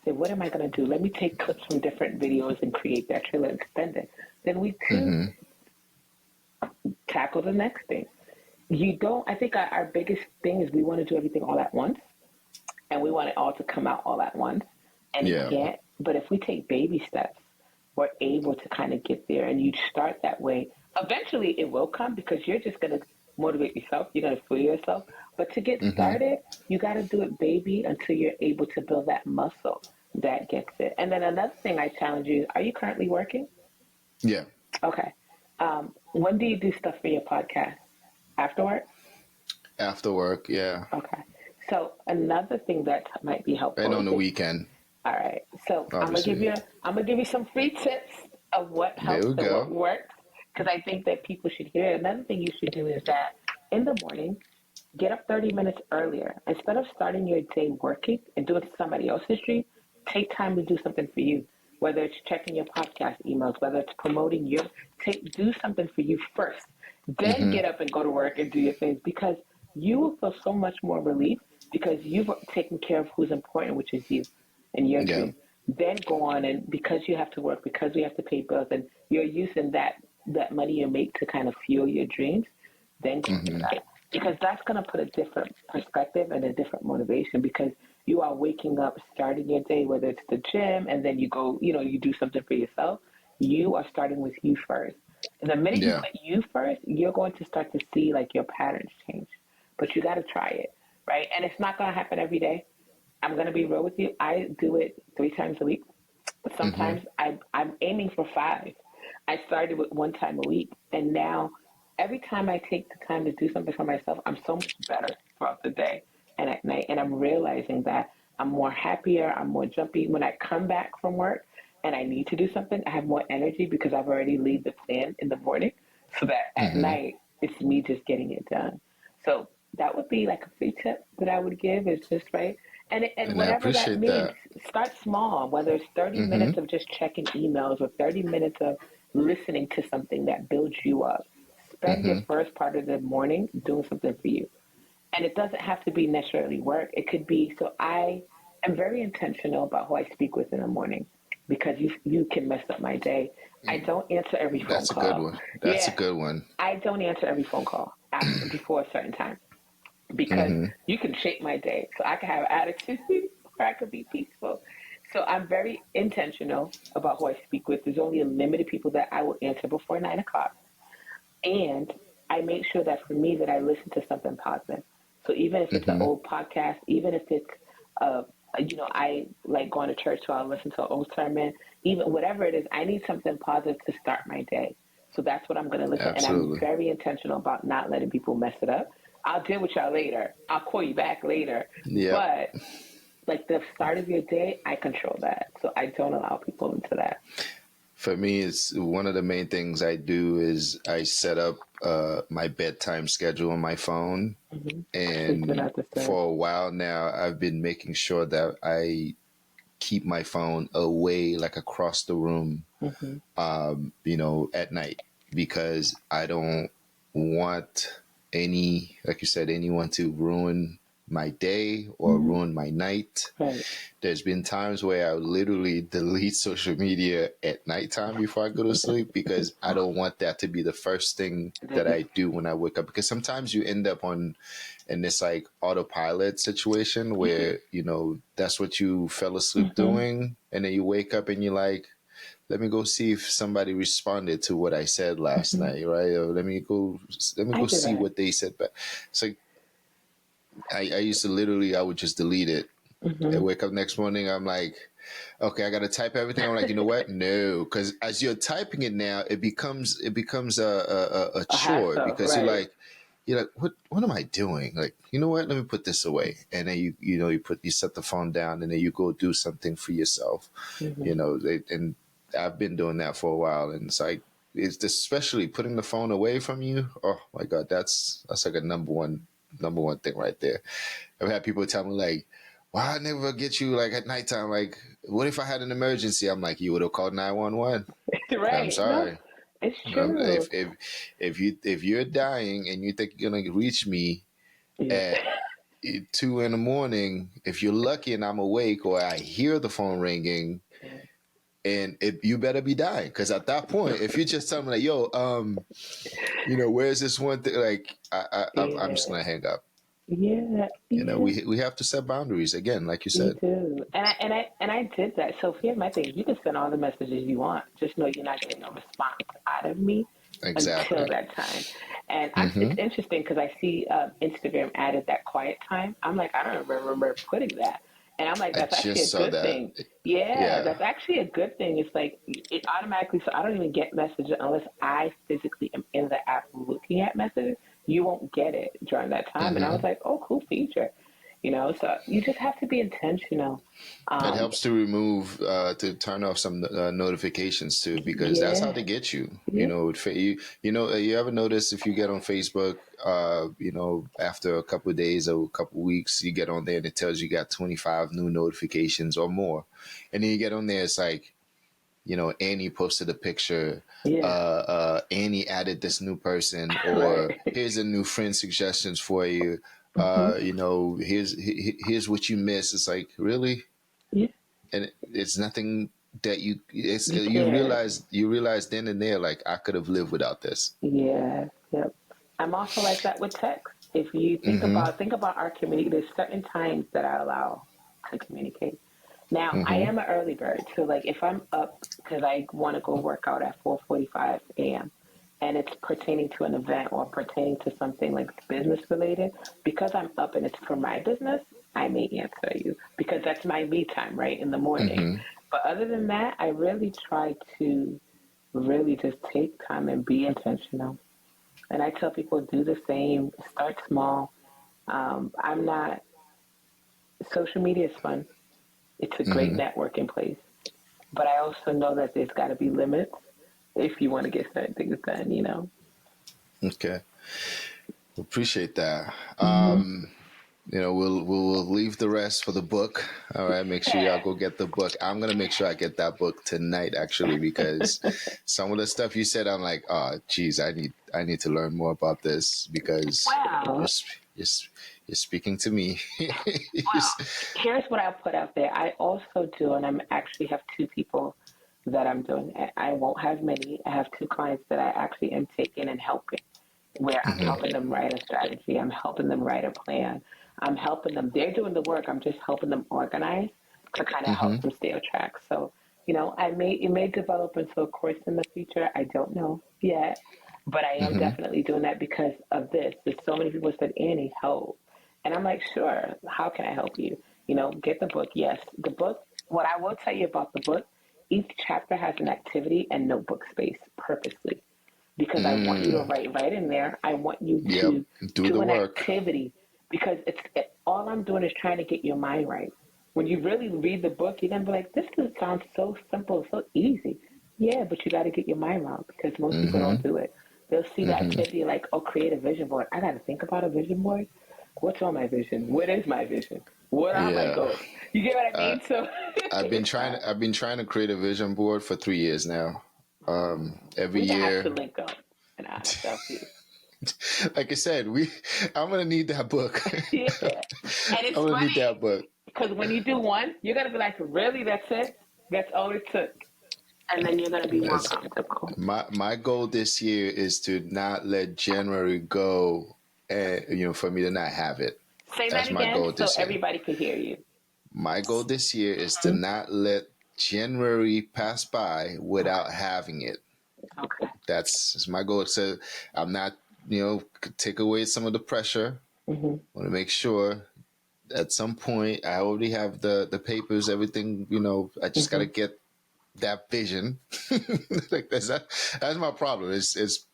B: Say, what am I going to do? Let me take clips from different videos and create that trailer and spend it. Then week two,
A: Mm-hmm.
B: tackle the next thing. You don't, I think our biggest thing is we want to do everything all at once and we want it all to come out all at once. And it
A: Yeah.
B: can't. But if we take baby steps, we're able to kind of get there and you start that way. Eventually it will come because you're just going to motivate yourself. You're going to fool yourself. But to get
A: Mm-hmm.
B: started, you got to do it baby until you're able to build that muscle that gets it. And then another thing I challenge you, are you currently working?
A: Yeah.
B: Okay. When do you do stuff for your podcast? After work?
A: After work, yeah.
B: Okay. So another thing that might be
A: And
B: helpful
A: on
B: is
A: the
B: if,
A: weekend,
B: all right. So
A: obviously.
B: I'm gonna give you some free tips of what
A: There
B: helps
A: we
B: and what
A: go.
B: works because I think that people should hear it. Another thing you should do is that in the morning, get up 30 minutes earlier. Instead of starting your day working and doing somebody else's dream, take time to do something for you. Whether it's checking your podcast emails, whether it's promoting your, do something for you first. Then
A: Mm-hmm.
B: get up and go to work and do your things because you will feel so much more relief because you've taken care of who's important, which is you and your
A: Yeah.
B: dream. Then go on and because you have to work, because you have to pay bills, and you're using that money you make to kind of fuel your dreams, then go do
A: Mm-hmm.
B: that because that's going to put a different perspective and a different motivation because you are waking up, starting your day, whether it's the gym, and then you go, you do something for yourself. You are starting with you first. And the minute you
A: Yeah.
B: put you first, you're going to start to see like your patterns change. But you got to try it, right? And it's not going to happen every day. I'm going to be real with you. I do it 3 times a week. But
A: Mm-hmm.
B: sometimes I'm aiming for five. I started with 1 time a week, and now every time I take the time to do something for myself, I'm so much better throughout the day and at night. And I'm realizing that I'm more happier, I'm more jumpy. When I come back from work and I need to do something, I have more energy because I've already laid the plan in the morning. so that at
A: Mm-hmm.
B: night it's me just getting it done. So that would be like a free tip that I would give is just right. And
A: And I
B: whatever that
A: appreciate
B: means,
A: that.
B: start small, whether it's 30
A: Mm-hmm.
B: minutes of just checking emails or 30 minutes of listening to something that builds you up. Spend your
A: Mm-hmm.
B: first part of the morning doing something for you. And it doesn't have to be necessarily work. It could be, so I am very intentional about who I speak with in the morning because you can mess up my day. I don't answer every phone
A: That's a good
B: call.
A: one. That's a
B: Yeah,
A: good one.
B: I don't answer every phone call after before a certain time because
A: Mm-hmm.
B: you can shape my day. So I can have attitude or I could be peaceful. So I'm very intentional about who I speak with. There's only a limited people that I will answer before 9 o'clock. And I make sure that for me that I listen to something positive. So even if it's an
A: Mm-hmm.
B: old podcast, even if it's I like going to church, so I'll listen to an old sermon. Even whatever it is, I need something positive to start my day. So that's what I'm going to listen. And I'm
A: Absolutely.
B: very intentional about not letting people mess it up. I'll deal with y'all later. I'll call you back later.
A: Yep.
B: But like the start of your day, I control that. So I don't allow people into that.
A: For me, it's one of the main things I do is I set up my bedtime schedule on my phone.
B: Mm-hmm. Sleep do
A: And
B: not disturb.
A: for a while now, I've been making sure that I keep my phone away, like across the room,
B: Mm-hmm.
A: at night, because I don't want like you said, anyone to ruin my day or
B: Mm-hmm.
A: ruin my night.
B: Right.
A: There's been times where I would literally delete social media at nighttime before I go to sleep because I don't want that to be the first thing that I do when I wake up. Because sometimes you end up in this like autopilot situation where, that's what you fell asleep
B: Mm-hmm.
A: doing. And then you wake up and you're like, let me go see if somebody responded to what I said last
B: Mm-hmm.
A: night, right? Or let me
B: I
A: go
B: do
A: see
B: that.
A: what they said. But it's like I used to literally, I would just delete it. I
B: Mm-hmm.
A: wake up next morning, I'm like, okay, I got to type everything. I'm like, you know what? No, because as you're typing it now, it becomes a
B: A
A: chore
B: hassle,
A: because
B: right?
A: you're like, what am I doing? Like, you know what? Let me put this away, and then you set the phone down, and then you go do something for yourself.
B: Mm-hmm.
A: And I've been doing that for a while, and it's like it's especially putting the phone away from you. Oh my god, that's like a number one thing right there. I've had people tell me like, "Why I never get you like at nighttime? Like, what if I had an emergency?" I'm like, "You would have called 911." I'm
B: Right. No,
A: sorry.
B: it's
A: If
B: true.
A: you're dying and you think you're gonna reach me
B: Yeah.
A: at 2 in the morning, if you're lucky and I'm awake or I hear the phone ringing, and you better be dying because at that point, if you just tell me like, "Yo, where's this one thing?" Like, I'm just
B: Yeah.
A: gonna hang up.
B: Yeah. Yeah.
A: We have to set boundaries again, like you
B: You
A: said.
B: do. And I did that. So here's my thing. You can send all the messages you want. Just know you're not getting a response out of me until
A: Exactly.
B: that time. And it's
A: Mm-hmm.
B: interesting because I see Instagram added that quiet time. I'm like, I don't remember putting that. And I'm like,
A: I
B: that's actually a
A: just saw
B: good
A: that.
B: thing. Yeah,
A: Yeah.
B: that's actually a good thing. It's like it automatically, so I don't even get messages unless I physically am in the app looking at messages. You won't get it during that time. And I was
A: Mm-hmm.
B: like, oh, cool feature. So you just have to be intentional.
A: It
B: Um,
A: helps to remove, to turn off some notifications too, because that's how
B: yeah,
A: they get you.
B: yeah,
A: You ever notice if you get on Facebook, after a couple of days or a couple of weeks, you get on there and it tells you got 25 new notifications or more, and then you get on there, it's like, Annie posted a picture.
B: yeah,
A: Annie added this new person, or
B: right.
A: here's a new friend suggestions for you.
B: Hmm.
A: Here's what you missed. It's like, really,
B: Yeah,
A: and it's nothing that
B: you
A: you realize then and there, like, I could have lived without this.
B: yeah, yep. I'm also like that with text. If you
A: Mm-hmm.
B: think about our community, there's certain times that I allow to communicate. Now, I
A: Mm-hmm.
B: am an early bird, so like if I'm up because I want to go work out at 4:45 a.m. and it's pertaining to an event or pertaining to something like business related, because I'm up and it's for my business, I may answer you because that's my me time, right, in the morning.
A: Mm-hmm.
B: But other than that, I really try to really just take time and be intentional. And I tell people do the same, start small. I'm not, social media is fun. It's a great
A: Mm-hmm.
B: networking place. But I also know that there's got to be limits if you want to get certain things done.
A: Okay. Appreciate that.
B: Mm-hmm.
A: We'll leave the rest for the book. All right, make sure y'all
B: Yeah.
A: go get the book. I'm gonna make sure I get that book tonight, actually, because some of the stuff you said, I'm like, oh, geez, I need to learn more about this because you're
B: Well,
A: sp- you're, s- you're speaking to me.
B: well, here's what I'll put out there. I also do, and I'm actually have two people that I'm doing. I won't have many. I have two clients that I actually am taking and helping, where I'm
A: Hmm.
B: helping them write a strategy. I'm helping them write a plan. I'm helping them. They're doing the work. I'm just helping them organize to kind of
A: Hmm.
B: help them stay on track. So, it may develop into a course in the future. I don't know yet, but I am
A: Hmm.
B: definitely doing that because of this. There's so many people said, Annie, help. And I'm like, sure, how can I help you? Get the book. Yes, the book. What I will tell you about the book, each chapter has an activity and notebook space purposely because I want you to
A: Mm.
B: write right in there. I want you
A: Yep.
B: to
A: Do
B: do
A: the
B: an
A: work.
B: activity because all I'm doing is trying to get your mind right. When you really read the book, you're gonna be like, "This just sounds so simple, so easy." Yeah, but you got to get your mind right because most people
A: Hmm.
B: don't do it. They'll see the
A: Hmm.
B: activity like, "Oh, create a vision board." I got to think about a vision board. What's on my vision? What is my vision? What are my
A: Yeah.
B: goals? You get what I
A: I,
B: mean? So
A: I've been
B: it's
A: trying.
B: not.
A: I've been trying to create a vision board for 3 years now. Every
B: We're gonna have to
A: year,
B: link up, and I'll have to help you.
A: like I said, I'm gonna need that book.
B: Yeah. And
A: I'm
B: it's
A: gonna need
B: funny
A: that book.
B: because when you do one, you're going to be like, really? That's it? That's all it took. And then you're going to be more
A: That's
B: comfortable.
A: my goal this year is to not let January go, and for me to not have it.
B: Say that
A: That's my
B: again
A: goal
B: so
A: this year.
B: everybody could hear you.
A: My goal this year is to
B: Mhm.
A: not let January pass by
B: Okay.
A: without having it.
B: Okay.
A: That's my goal. So I'm not, take away some of the pressure.
B: Hmm.
A: I want to make sure at some point I already have the papers, everything. I just got to
B: Hmm.
A: get that vision. Like that's my problem. It's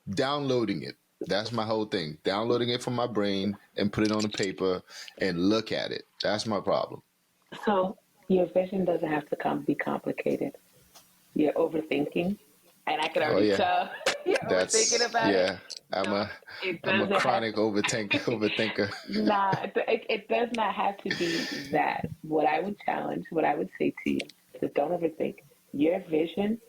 A: downloading it. That's my whole thing. Downloading it from my brain and put it on the paper and look at it. That's my problem.
B: So your vision doesn't have to be complicated. You're overthinking. And I can
A: Oh
B: already
A: yeah,
B: tell you're overthinking
A: that's
B: about it.
A: yeah. I'm
B: So
A: a
B: it
A: I'm a
B: doesn't have
A: chronic overthinker.
B: Nah, it does not have to be that. What I would say to you is don't overthink. Your vision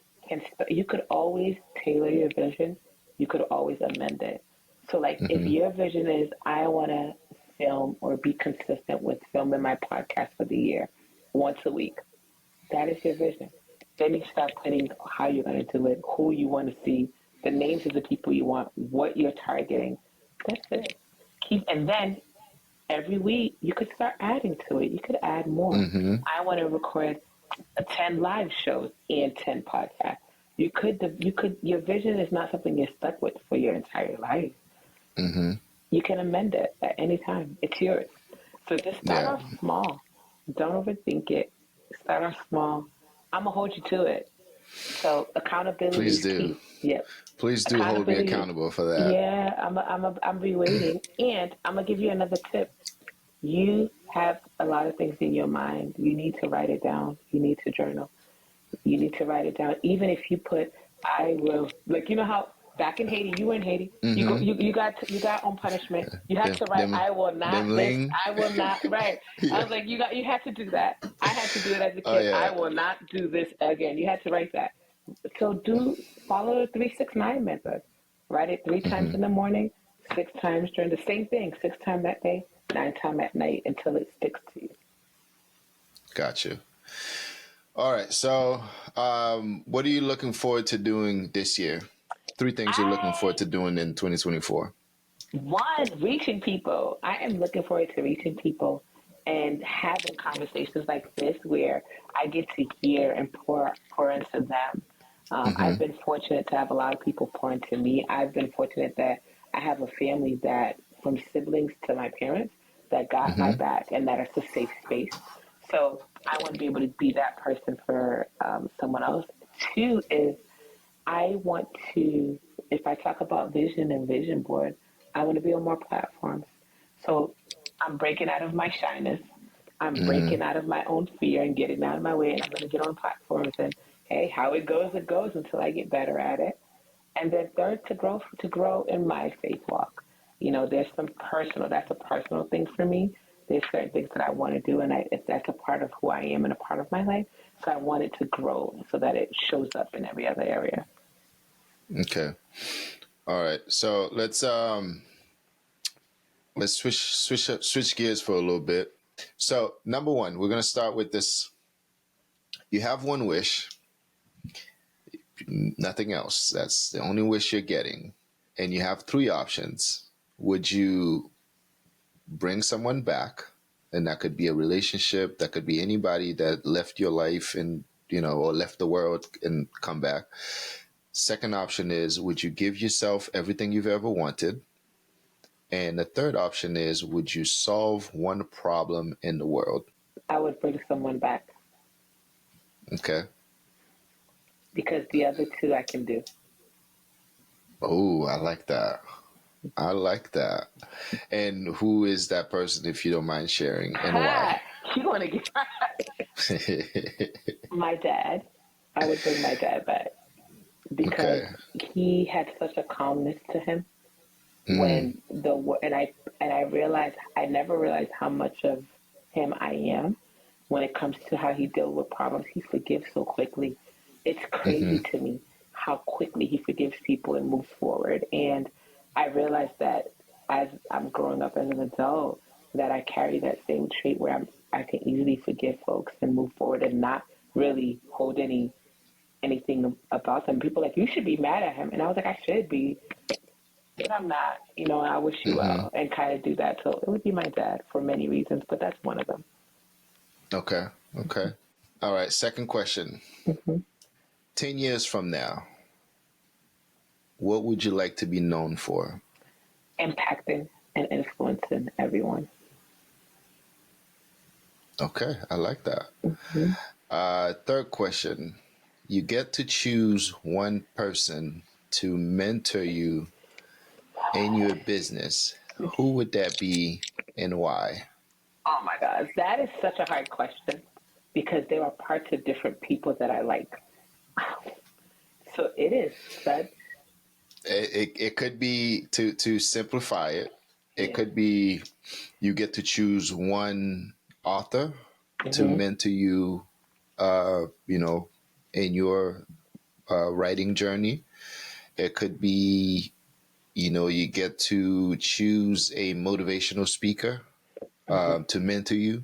B: you could always tailor your vision. You could always amend it. So, like, if
A: Hmm.
B: your vision is, I want to film or be consistent with filming my podcast for the year once a week, that is your vision. Then you start putting how you're going to do it, who you want to see, the names of the people you want, what you're targeting. That's it. And then every week you could start adding to it. You could add more.
A: Hmm.
B: I want to record 10 live shows and 10 podcasts. Your vision is not something you're stuck with for your entire life.
A: Hmm.
B: You can amend it at any time. It's yours. So just start
A: Yeah.
B: off small. Don't overthink it. Start off small. I'm going to hold you to it. So accountability
A: Please
B: is
A: do.
B: key. Yep.
A: Please do hold me
B: Accountability.
A: accountable for that.
B: Yeah, I'm be waiting. And I'm going to give you another tip. You have a lot of things in your mind. You need to write it down. You need to journal. You need to write it down. Even if you put, I will, like, you know how back in Haiti, you were in Haiti,
A: Hmm.
B: you got on punishment. You had
A: Them
B: to write,
A: them
B: I will not
A: them
B: this,
A: lean.
B: I will not, right. I
A: Yeah.
B: was like, you had to do that. I had to do it as a
A: Oh
B: kid. I
A: yeah.
B: will not do this again. You had to write that. So follow the 3-6-9 method. Write it 3 times
A: Hmm.
B: in the morning, 6 times during the same thing, 6 times that day, 9 times at night until it sticks to you.
A: Got you. All right. So, what are you looking forward to doing this year? Three things you're looking forward
B: I
A: to doing in 2024.
B: One, reaching people. I am looking forward to reaching people and having conversations like this where I get to hear and pour into them.
A: Hmm.
B: I've been fortunate to have a lot of people pour into me. I've been fortunate that I have a family that, from siblings to my parents, that got my
A: Hmm.
B: back and that it's a safe space. So I want to be able to be that person for someone else. Two is I want to, if I talk about vision and vision board, I want to be on more platforms. So I'm breaking out of my shyness. I'm
A: Hmm.
B: breaking out of my own fear and getting out of my way. And I'm going to get on platforms and, hey, how it goes until I get better at it. And then third, to grow in my faith walk. There's some personal. That's a personal thing for me. There's certain things that I want to do, and if that's a part of who I am and a part of my life. So I want it to grow so that it shows up in every other area.
A: Okay. All right. So let's switch gears for a little bit. So number one, we're gonna start with this. You have one wish, nothing else. That's the only wish you're getting, and you have three options. Would you bring someone back? And that could be a relationship, that could be anybody that left your life and or left the world and come back. Second option is, would you give yourself everything you've ever wanted? And the third option is, would you solve one problem in the world?
B: I would bring someone back
A: Okay.
B: because the other two I can do.
A: Oh, I like that. I like that. And who is that person, if you don't mind sharing, and why?
B: You want to get my dad? I would bring my dad back because
A: Okay.
B: he had such a calmness to him
A: Mm,
B: when and I realized I never realized how much of him I am when it comes to how he deals with problems. He forgives so quickly. It's crazy
A: mm-hmm,
B: to me how quickly he forgives people and moves forward. And I realized that as I'm growing up as an adult, that I carry that same trait where I can easily forgive folks and move forward and not really hold anything about them. People are like, you should be mad at him, and I was like, I should be, but I'm not. I wish you
A: mm-hmm.
B: well, and kind of do that. So it would be my dad for many reasons, but that's one of them.
A: Okay. Okay. All right. Second question.
B: Hmm.
A: 10 years from now, what would you like to be known for?
B: Impacting and influencing everyone.
A: Okay. I like that.
B: Hmm.
A: Third question. You get to choose one person to mentor you in your business. Who would that be and why?
B: Oh my God, that is such a hard question because there are parts of different people that I like. So it is such,
A: It could be, to simplify it, it
B: yeah.
A: could be you get to choose one author to
B: Hmm.
A: mentor you, you know, in your writing journey. It could be, you get to choose a motivational speaker
B: Hmm.
A: to mentor you.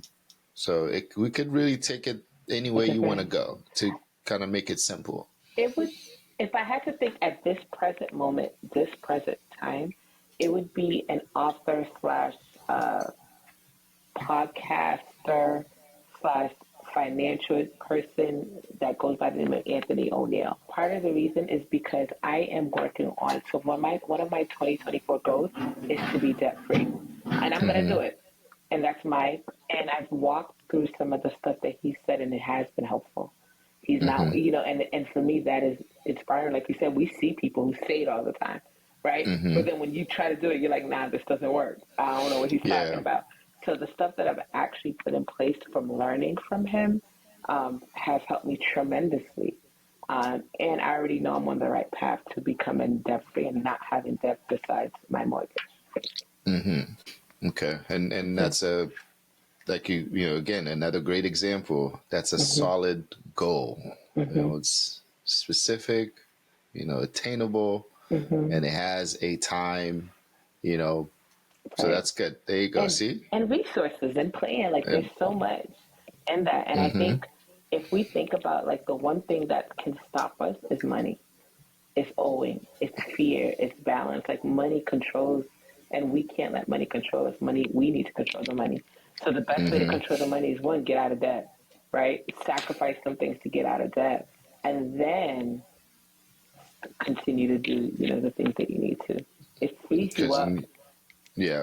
A: So we could really take it any
B: It
A: way you want to
B: depends.
A: go to kind of make it simple.
B: It would, if I had to think at this present moment, this present time, it would be an author slash uh, podcaster slash financial person that goes by the name of Anthony O'Neill. Part of the reason is because I am working on, so one of my 2024 goals is to be debt free, and I'm gonna
A: Mm-hmm.
B: do it. And I've walked through some of the stuff that he said, and it has been helpful. He's not,
A: Mm-hmm.
B: and for me that is inspiring. Like you said, we see people who say it all the time, right?
A: Mm-hmm.
B: But then when you try to do it, you're like, nah, this doesn't work. I don't know what he's talking
A: Yeah.
B: about. So the stuff that I've actually put in place from learning from him has helped me tremendously. And I already know I'm on the right path to becoming debt free and not having debt besides my mortgage.
A: Mm-hmm. Okay. And
B: Yeah.
A: that's a, like, again, another great example. That's a
B: Hmm.
A: solid goal.
B: Hmm.
A: It's specific, attainable,
B: Hmm.
A: and it has a time, you know. So
B: Right.
A: that's good. There you go.
B: and
A: See.
B: and resources and plan. Like there's
A: And
B: so much in that, and I
A: mm-hmm.
B: think if we think about like the one thing that can stop us is money. It's owing. It's fear. It's balance. Like money controls, and we can't let money control us. Money, we need to control the money. So the best way to
A: Mm-hmm.
B: control the money is one, get out of debt, right? Sacrifice some things to get out of debt, and then continue to do the things that you need to. It frees you
A: Because
B: up.
A: yeah,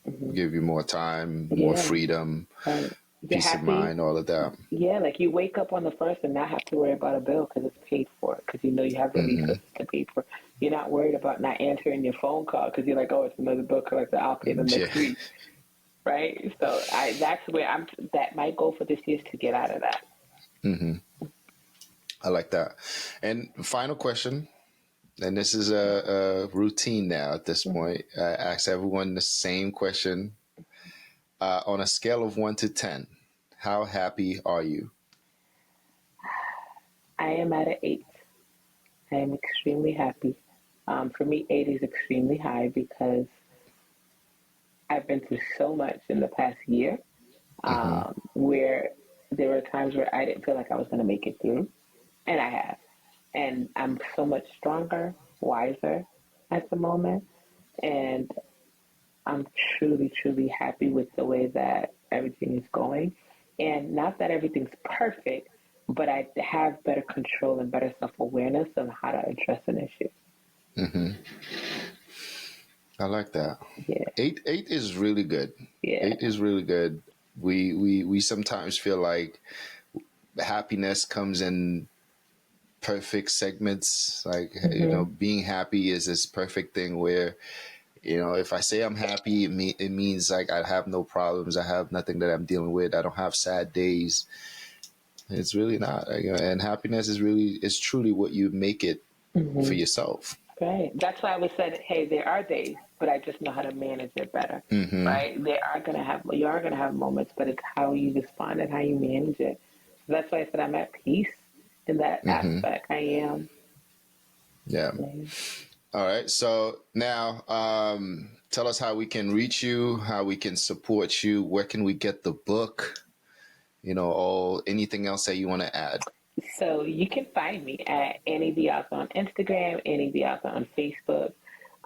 B: Hmm.
A: give you more time, more
B: Yeah,
A: freedom,
B: right. You're
A: peace of
B: happy.
A: mind, all of that.
B: Yeah, like you wake up on the first and not have to worry about a bill because it's paid for because you know you have the
A: Mm-hmm.
B: resources to pay for. You're not worried about not answering your phone call because you're like, oh, it's another bill collector. I'll pay them
A: Yeah.
B: next week, right? So that's where I'm. That my goal for this year is to get out of that.
A: Mm-hmm. I like that. And final question. And this is a routine now at this point. I ask everyone the same question. On a scale of 1 to 10, how happy are you?
B: I am at an 8. I am extremely happy. For me, 8 is extremely high because I've been through so much in the past year,
A: Hmm.
B: where there were times where I didn't feel like I was going to make it through, and I have. And I'm so much stronger, wiser at the moment, and I'm truly, truly happy with the way that everything is going. And not that everything's perfect, but I have better control and better self awareness of how to address an issue.
A: Hmm. I like that.
B: Yeah,
A: Eight is really good.
B: yeah.
A: 8 is really good. We sometimes feel like happiness comes in perfect segments. Like,
B: Hmm.
A: being happy is this perfect thing where, if I say I'm happy, it means like I have no problems. I have nothing that I'm dealing with. I don't have sad days. It's really not. And happiness is truly what you make it for
B: Hmm.
A: yourself.
B: Right. That's why I always said, hey, there are days, but I just know how to manage it better.
A: Hmm.
B: Right? You are gonna have moments, but it's how you respond and how you manage it. So that's why I said I'm at peace in that
A: Hmm.
B: aspect. I am.
A: Yeah.
B: Yeah.
A: All right. So now, tell us how we can reach you, how we can support you. Where can we get the book? All anything else that you want to add.
B: So you can find me at Annie the Author on Instagram, Annie the Author on Facebook.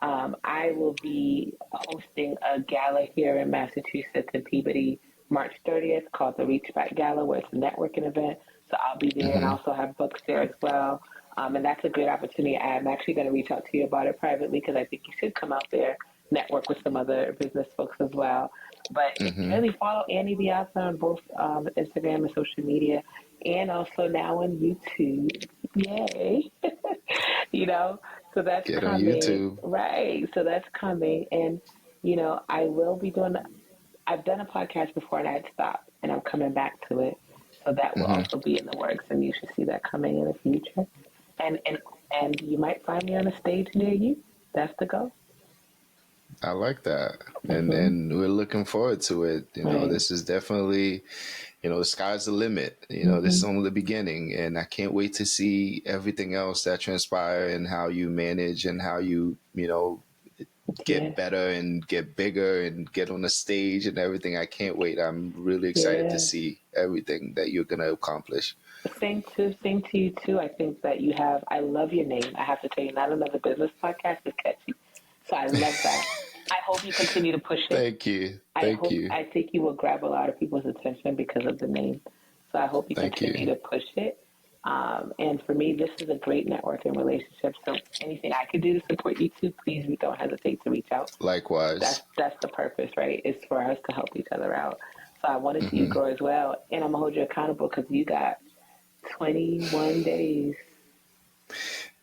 B: I will be hosting a gala here in Massachusetts in Peabody March 30th called the Reach Back Gala, where it's a networking event. So I'll be there and
A: Hmm.
B: also have books there as well. And that's a great opportunity. I'm actually going to reach out to you about it privately because I think you should come out there, network with some other business folks as well. But
A: Hmm.
B: really follow Annie the Author on both Instagram and social media, and also now on YouTube. Yay! you know, so that's
A: Get on
B: coming,
A: YouTube.
B: right? So that's coming, and I will be doing. I've done a podcast before and I had stopped, and I'm coming back to it. So that will
A: Hmm.
B: also be in the works, and you should see that coming in the future. And and and you might find me on a stage near you. That's the goal.
A: I like that, and
B: Hmm.
A: we're looking forward to it.
B: Right.
A: This is definitely, the sky's the limit. This is
B: Hmm.
A: only the beginning, and I can't wait to see everything else that transpire and how you manage and how you, get
B: Yeah.
A: better and get bigger and get on the stage and everything. I can't wait. I'm really excited to
B: Yeah.
A: see everything that you're gonna accomplish.
B: Same to you too. I think that you have. I love your name. I have to tell you, not another business podcast is catchy. So I love that. I hope you continue to push it.
A: Thank you. Thank you.
B: I think you will grab a lot of people's attention because of the name. So I hope you
A: Thank
B: continue
A: you.
B: to push it. And for me, this is a great networking relationship. So anything I could do to support you too, please don't hesitate to reach out.
A: Likewise.
B: That's the purpose, right? It's for us to help each other out. So I want to see you
A: Hmm.
B: grow as well, and I'm gonna hold you accountable because you got 21 days.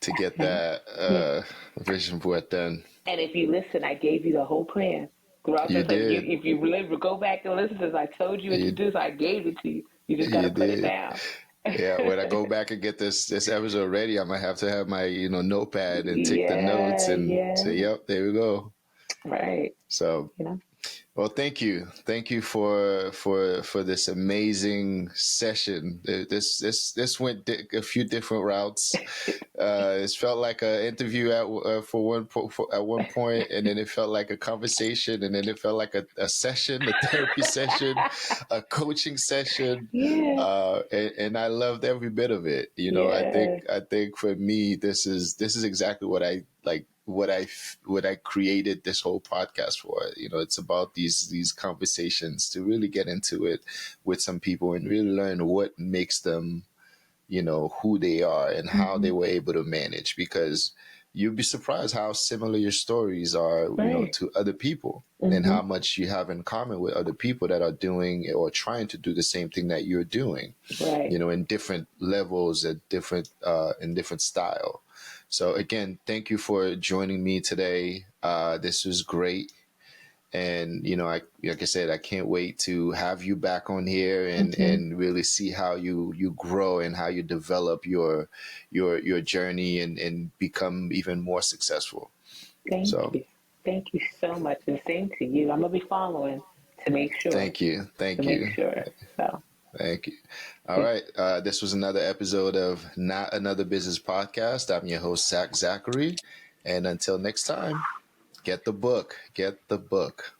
A: To get
B: Right?
A: that
B: Yeah.
A: vision board done.
B: And if you listen, I gave you the whole plan throughout
A: You
B: this.
A: did.
B: If you go back and listen to this, I told you,
A: You
B: introduced, I gave it to you. You just got to
A: you
B: put it
A: did.
B: down.
A: Yeah, when I go back and get this episode ready, I might have to have my notepad and take the notes
B: Yeah,
A: and say,
B: yeah.
A: "Yep, there we go."
B: Right.
A: So,
B: You know?
A: well, thank you for this amazing session. This went a few different routes. It felt like an interview at one point, and then it felt like a conversation, and then it felt like a session, a therapy session, a coaching session,
B: Yeah,
A: and I loved every bit of it.
B: yeah.
A: I think for me, this is exactly what I like. What I created this whole podcast for. It's about these conversations to really get into it with some people and really learn what makes them who they are and how they
B: Hmm.
A: were able to manage, because you'd be surprised how similar your stories are
B: Right.
A: to other people, and
B: Hmm.
A: how much you have in common with other people that are doing or trying to do the same thing that you're doing,
B: Right.
A: in different levels, at different in different style. So again, thank you for joining me today. This was great, And like I said, I can't wait to have you back on here
B: Mm-hmm.
A: and really see how you grow and how you develop your journey and become even more successful.
B: Thank
A: So
B: you. Thank you so much. And same to you. I'm going to be following to make sure.
A: thank you,
B: To
A: thank
B: make
A: you,
B: sure. So,
A: thank you. All right, this was another episode of Not Another Business Podcast. I'm your host, Zach Zachary, and until next time, get the book. Get the book.